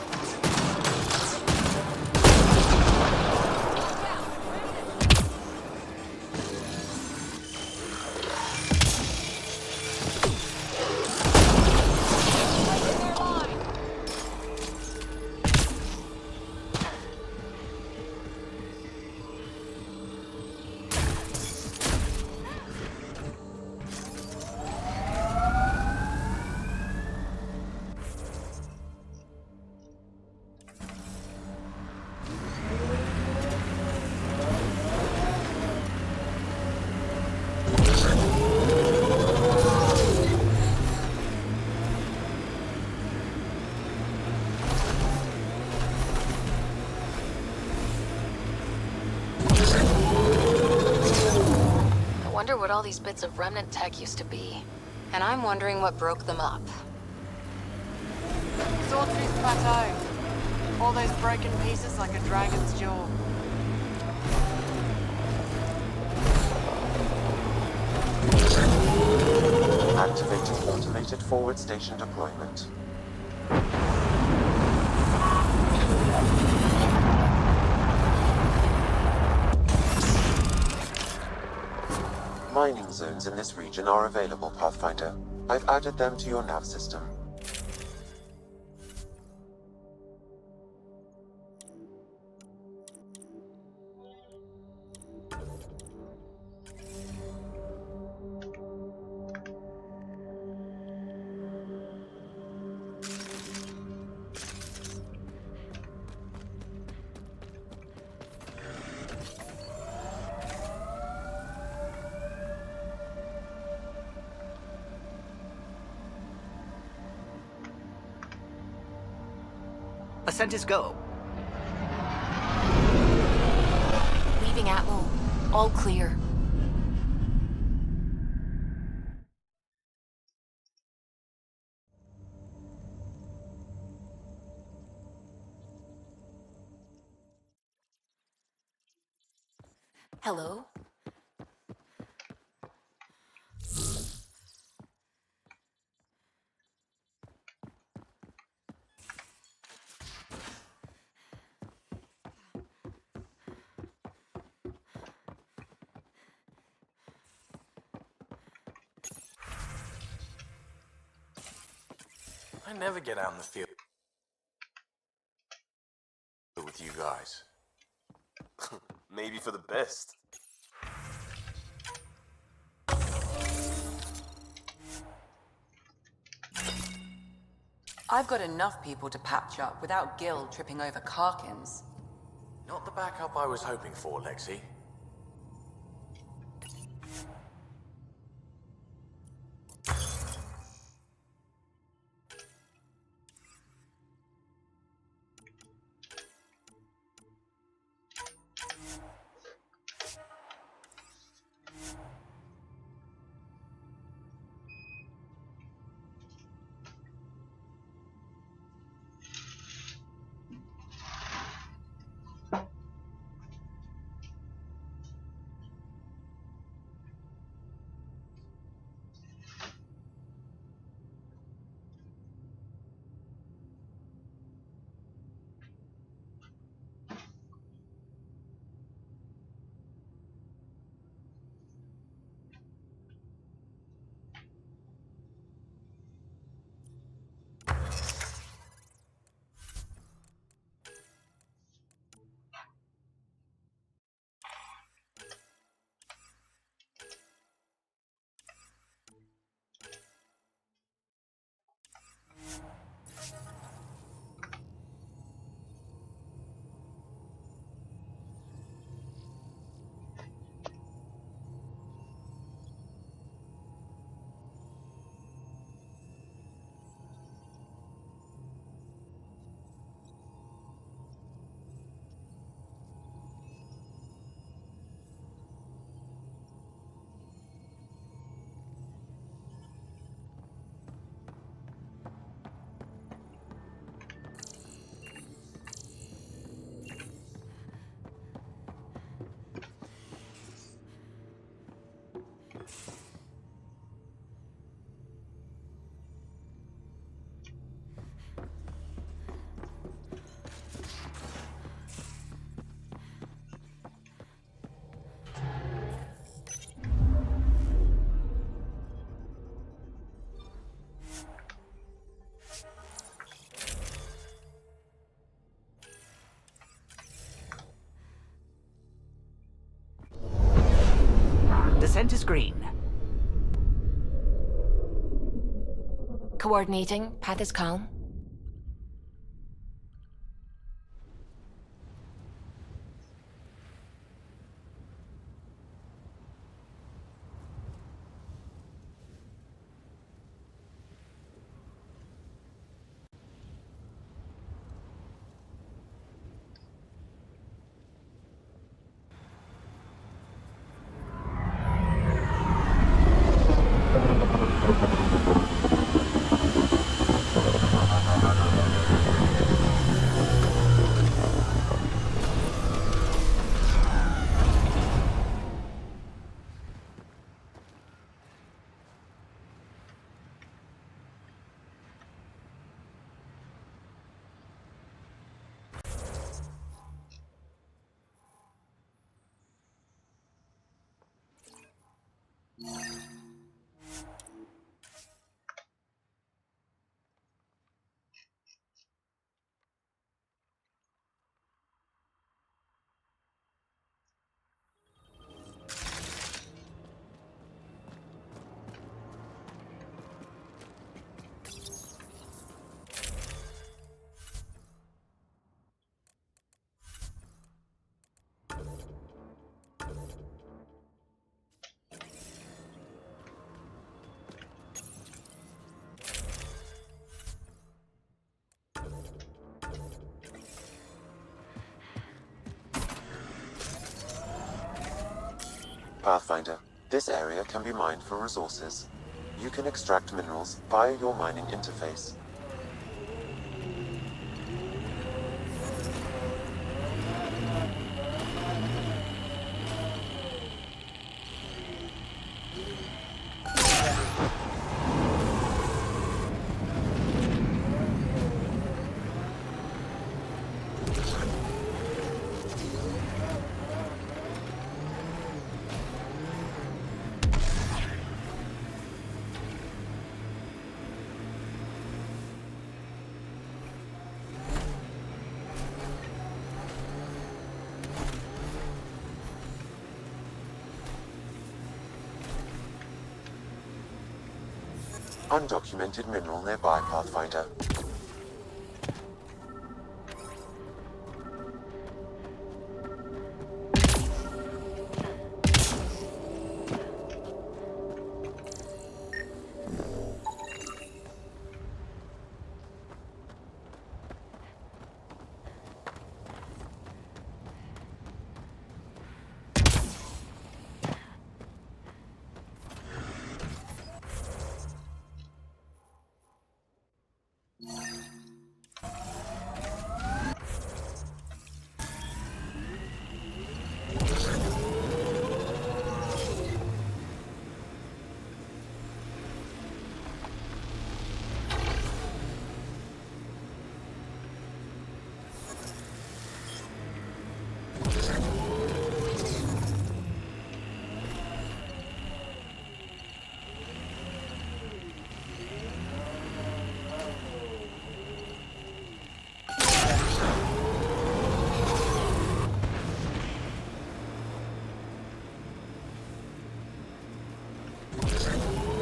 I wonder what all these bits of remnant tech used to be. And I'm wondering what broke them up. Sawtooth Plateau. All those broken pieces like a dragon's jaw. Activating automated forward station deployment. Mining zones in this region are available, Pathfinder. I've added them to your nav system. Ascent is go. Leaving Atmo. All clear. Hello? I never get out in the field with you guys. Maybe for the best. I've got enough people to patch up without Gil tripping over Karkins. Not the backup I was hoping for, Lexi. Consent is green. Coordinating. Path is calm. Pathfinder, this area can be mined for resources. You can extract minerals via your mining interface. Undocumented mineral nearby, Pathfinder.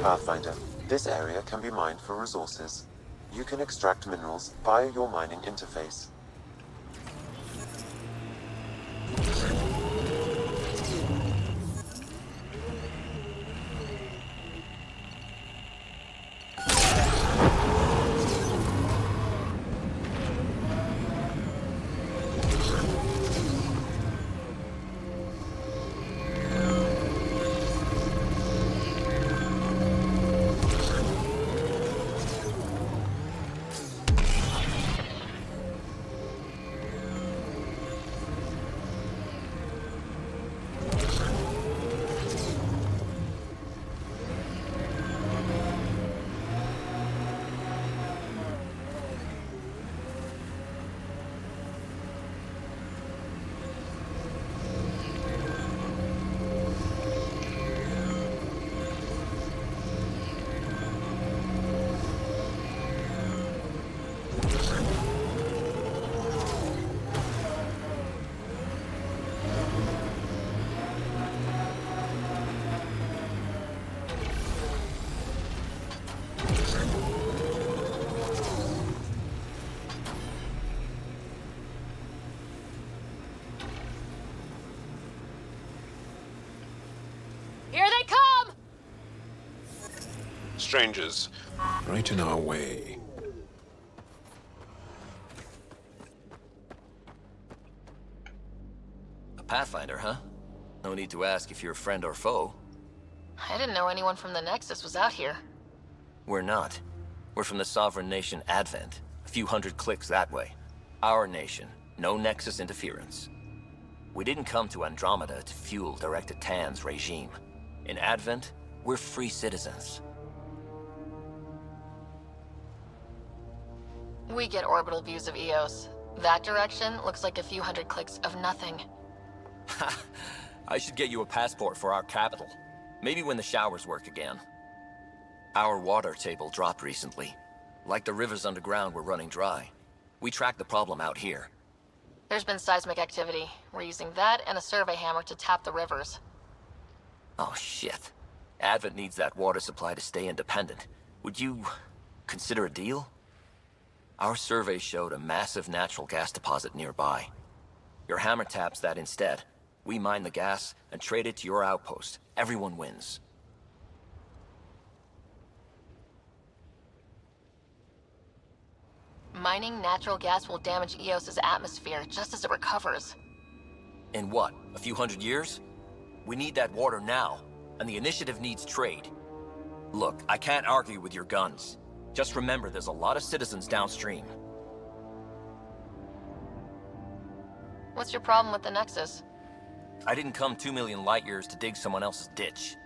Pathfinder, this area can be mined for resources. You can extract minerals via your mining interface. Strangers, right in our way. A Pathfinder, huh? No need to ask if you're a friend or foe. I didn't know anyone from the Nexus was out here. We're not. We're from the sovereign nation Advent. A few hundred clicks that way. Our nation. No Nexus interference. We didn't come to Andromeda to fuel Director Tan's regime. In Advent, we're free citizens. We get orbital views of Eos. That direction looks like a few hundred clicks of nothing. Ha! I should get you a passport for our capital. Maybe when the showers work again. Our water table dropped recently. Like the rivers underground were running dry. We tracked the problem out here. There's been seismic activity. We're using that and a survey hammer to tap the rivers. Oh shit. Advent needs that water supply to stay independent. Would you consider a deal? Our survey showed a massive natural gas deposit nearby. Your hammer taps that instead. We mine the gas and trade it to your outpost. Everyone wins. Mining natural gas will damage Eos's atmosphere just as it recovers. In what, a few hundred years? We need that water now, and the initiative needs trade. Look, I can't argue with your guns. Just remember there's a lot of citizens downstream. What's your problem with the Nexus? I didn't come 2 million light years to dig someone else's ditch.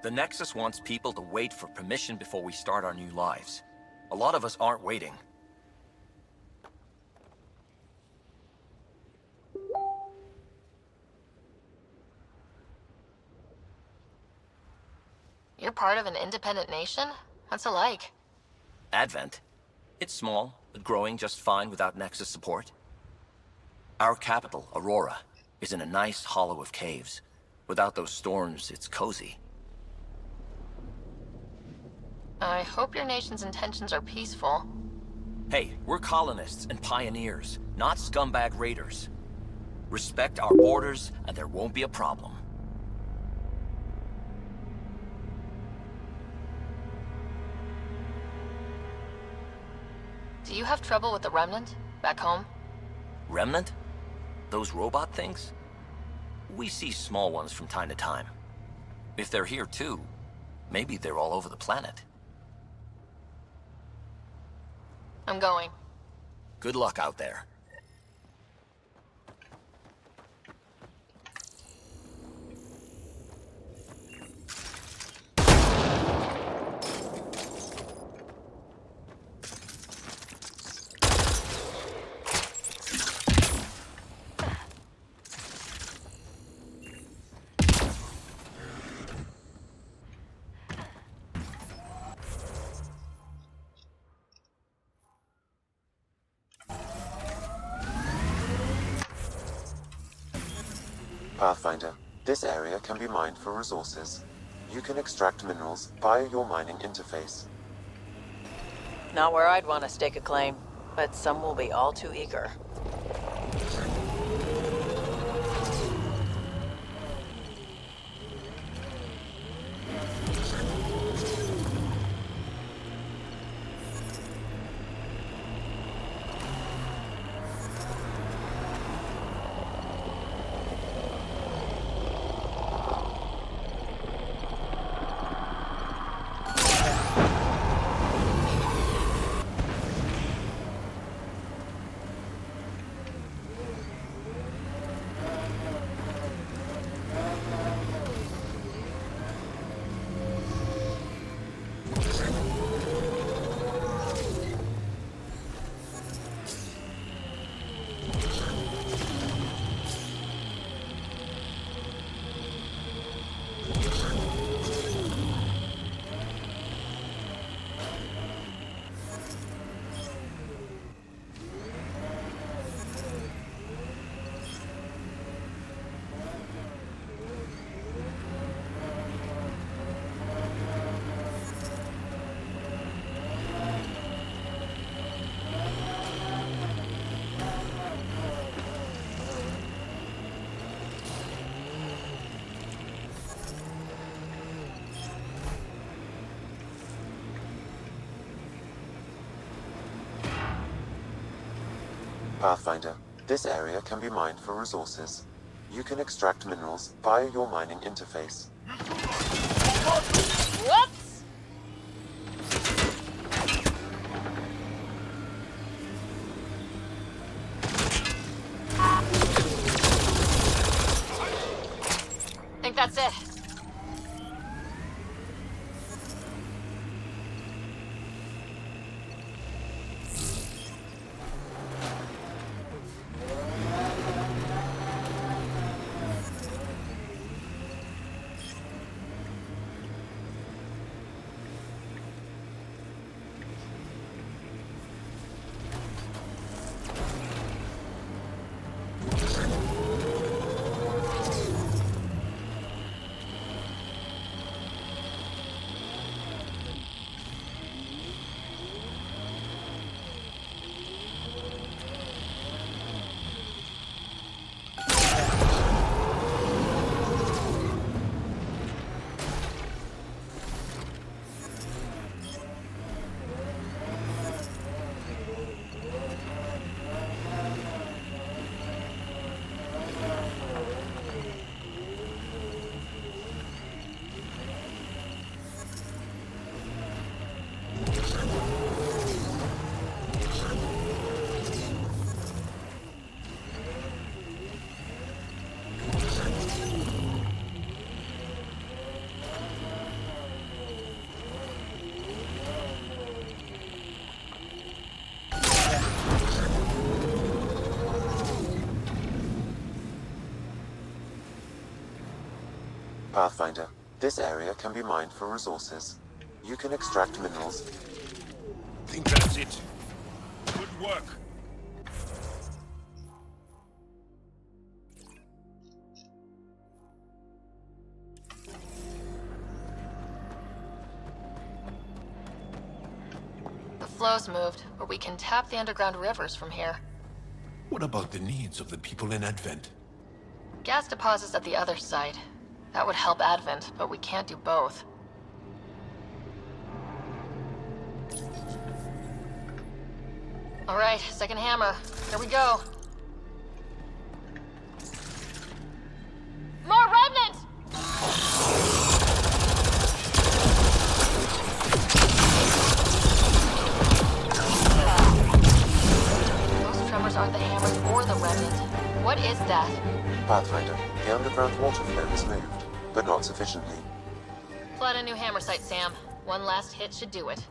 The Nexus wants people to wait for permission before we start our new lives. A lot of us aren't waiting. You're part of an independent nation? What's it like? Advent. It's small, but growing just fine without Nexus support. Our capital, Aurora, is in a nice hollow of caves. Without those storms, it's cozy. I hope your nation's intentions are peaceful. Hey, we're colonists and pioneers, not scumbag raiders. Respect our borders, and there won't be a problem. Do you have trouble with the Remnant back home? Remnant? Those robot things? We see small ones from time to time. If they're here too, maybe they're all over the planet. I'm going. Good luck out there. Pathfinder, this area can be mined for resources. You can extract minerals via your mining interface. Not where I'd want to stake a claim, but some will be all too eager. Pathfinder, this area can be mined for resources. You can extract minerals via your mining interface. Whoops! Think that's it. Pathfinder, this area can be mined for resources. You can extract minerals. Think that's it. Good work. The flow's moved, but we can tap the underground rivers from here. What about the needs of the people in Advent? Gas deposits at the other side. That would help Advent, but we can't do both. All right, second hammer. Here we go. More remnants! Those tremors aren't the hammers or the remnant. What is that? Pathfinder, the underground water flow is moved, but not sufficiently. Plant a new hammer site, Sam. One last hit should do it.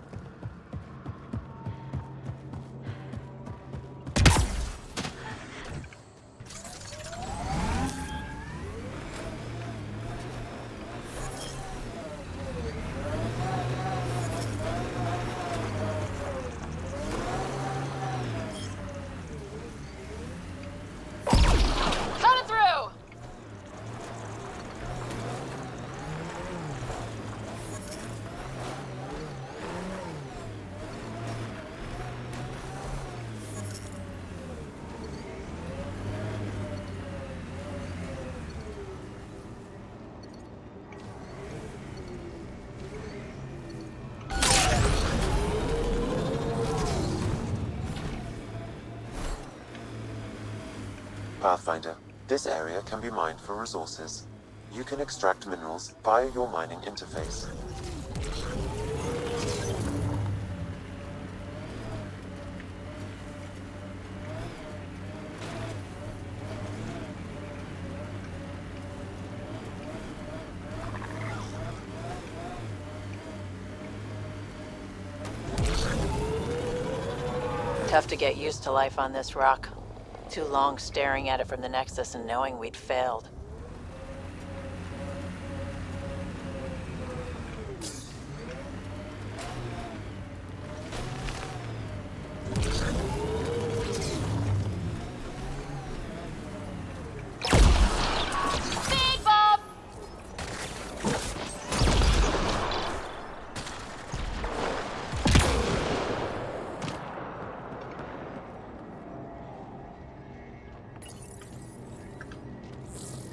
Pathfinder, this area can be mined for resources. You can extract minerals via your mining interface. Tough to get used to life on this rock. Too long staring at it from the Nexus and knowing we'd failed.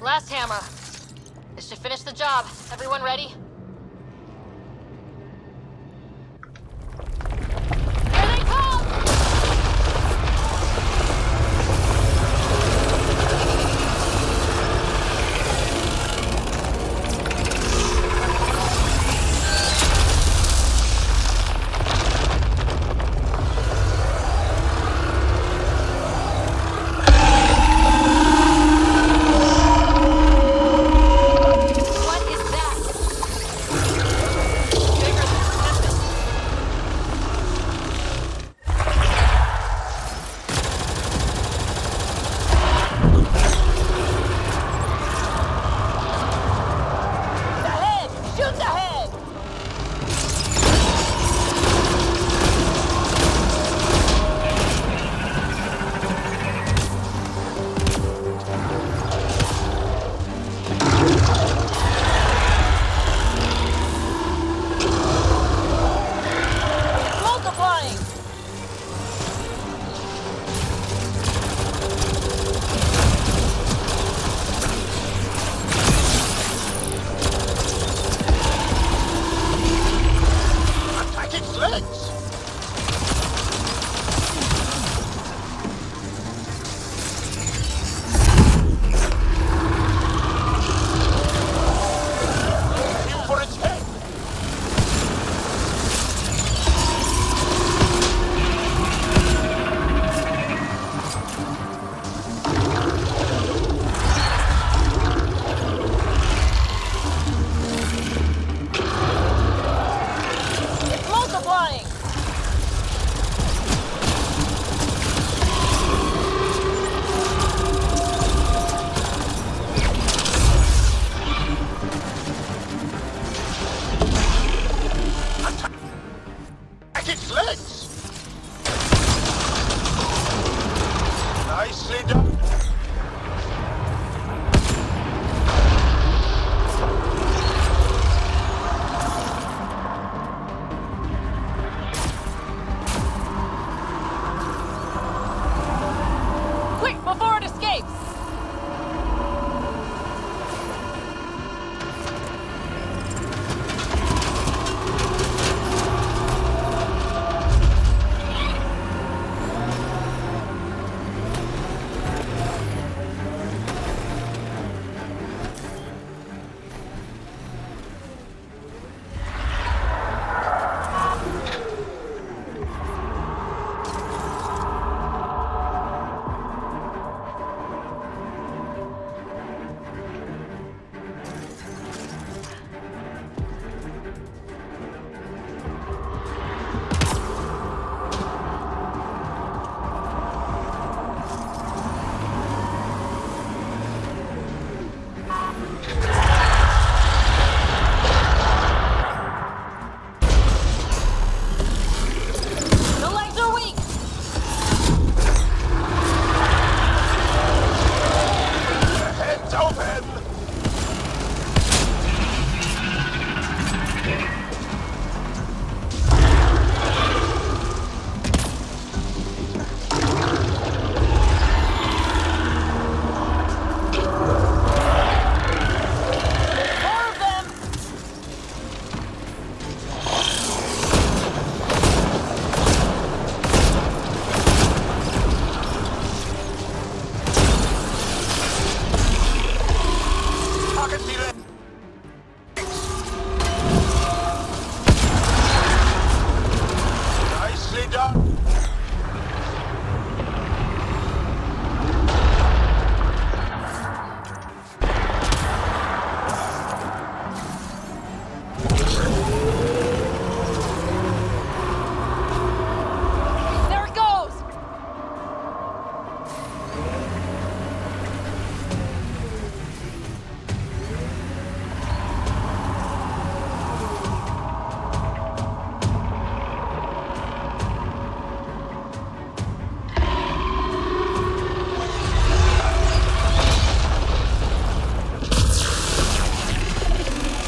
Last hammer. This should finish the job. Everyone ready? Here they come! flying! At its legs! Nicely done. Quick, before it escapes! The legs are weak! Heads open! More of them! I can see that. Nicely done. There it goes!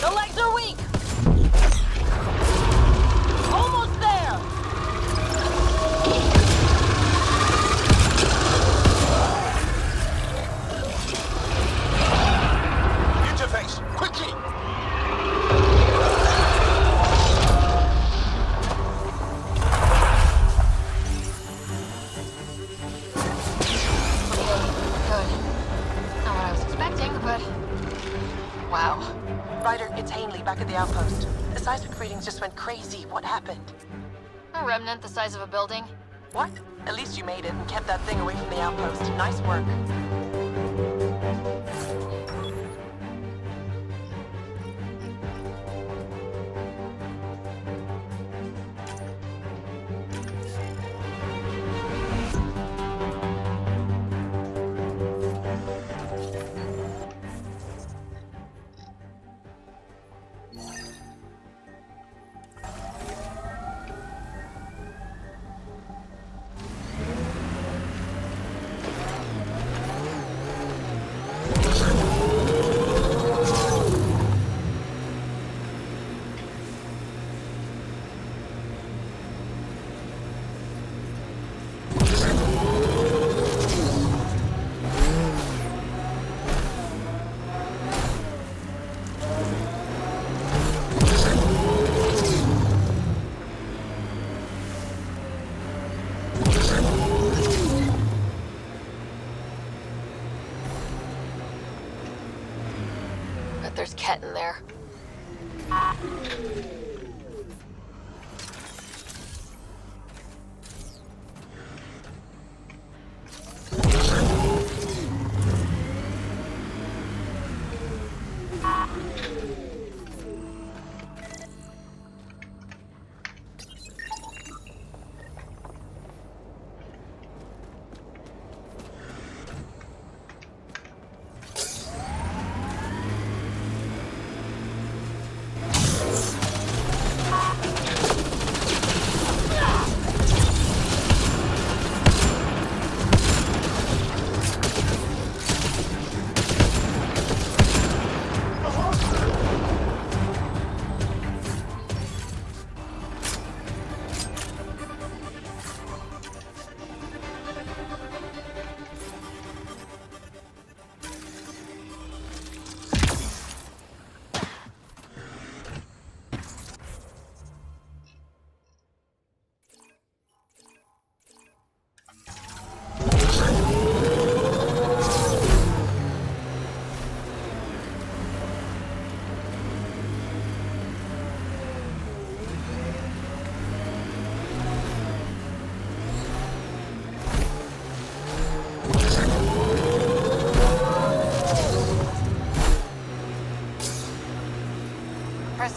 The legs are weak! Almost there! Interface, quickly! Good. Not what I was expecting, but... Wow. Ryder, it's Ainley back at the outpost. The seismic readings just went crazy. What happened? A remnant the size of a building. What? At least you made it and kept that thing away from the outpost. Nice work. But there's Ket in there.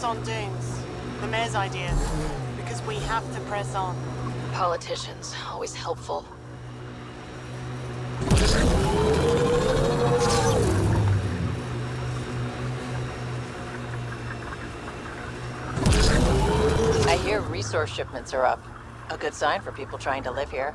on dunes. The mayor's idea. Because we have to press on. Politicians, always helpful. I hear resource shipments are up. A good sign for people trying to live here.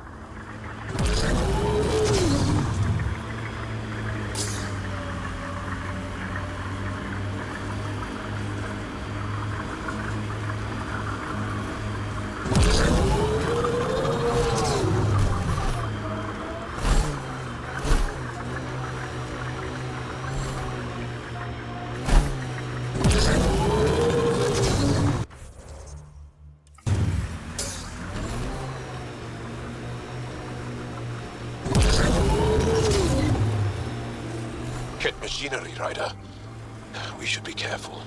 Kit machinery, Ryder. We should be careful.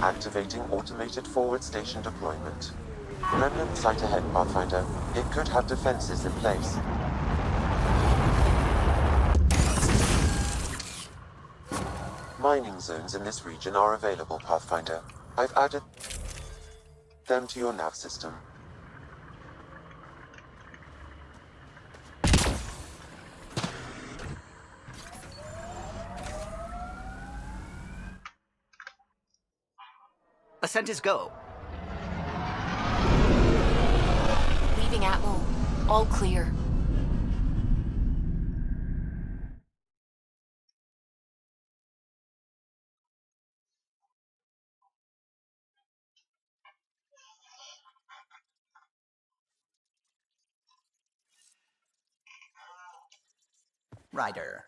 Activating automated forward station deployment. Remnant site ahead, Pathfinder. It could have defenses in place. Mining zones in this region are available, Pathfinder. I've added them to your nav system. Ascent is go. Leaving Atmo. All clear. Ryder.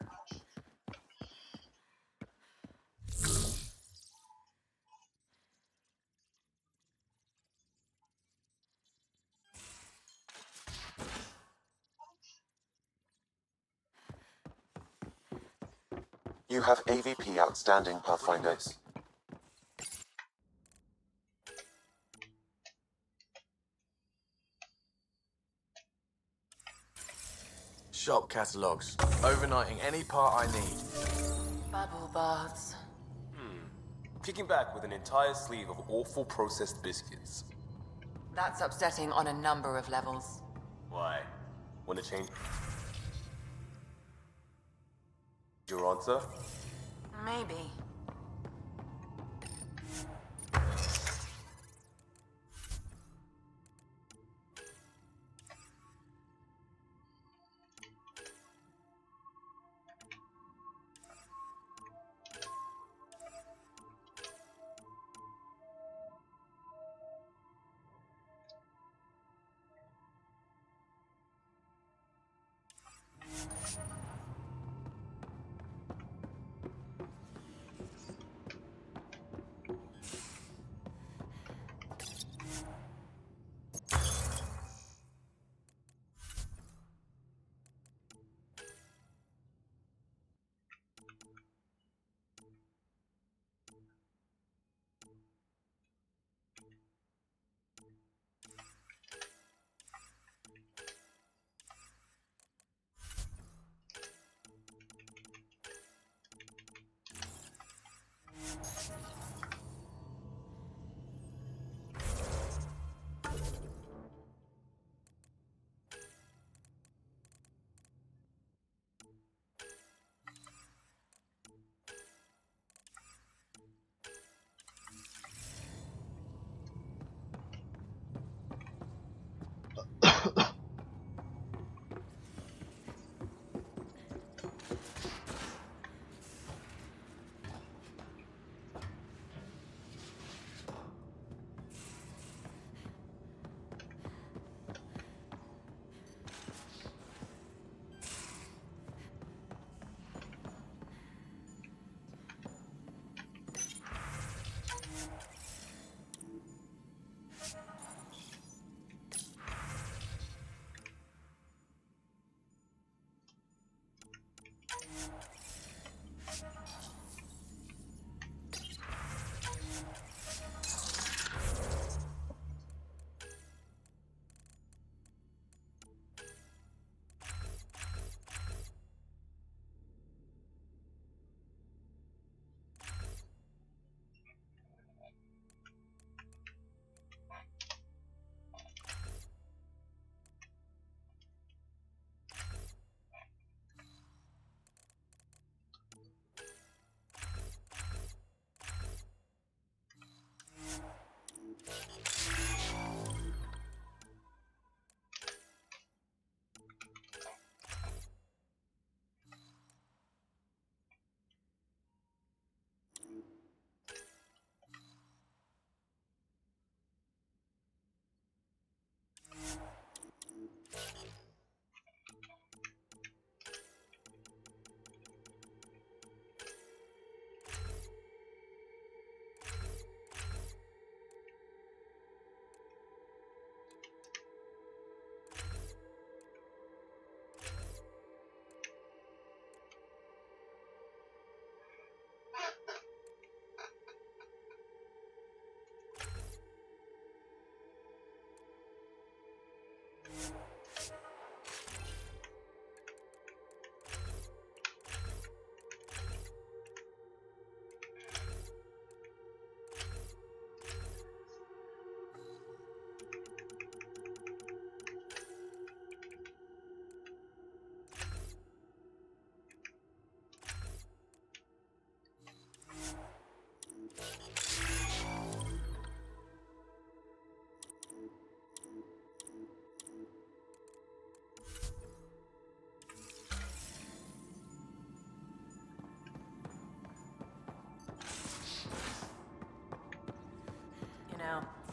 You have AVP outstanding, Pathfinder. Shop catalogs. Overnighting any part I need. Bubble baths. Kicking back with an entire sleeve of awful processed biscuits. That's upsetting on a number of levels. Why? Want to change your answer? Maybe.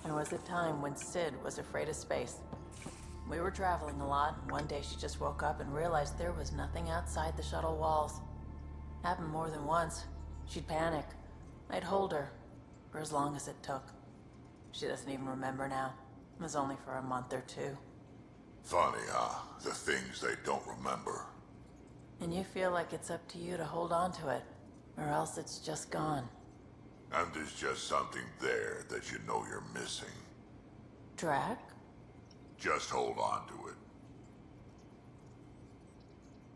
There was a time when Sid was afraid of space. We were traveling a lot, and one day she just woke up and realized there was nothing outside the shuttle walls. Happened more than once. She'd panic. I'd hold her, for as long as it took. She doesn't even remember now. It was only for a month or two. Funny, huh? The things they don't remember. And you feel like it's up to you to hold on to it, or else it's just gone. And there's just something there that you know you're missing. Drac? Just hold on to it.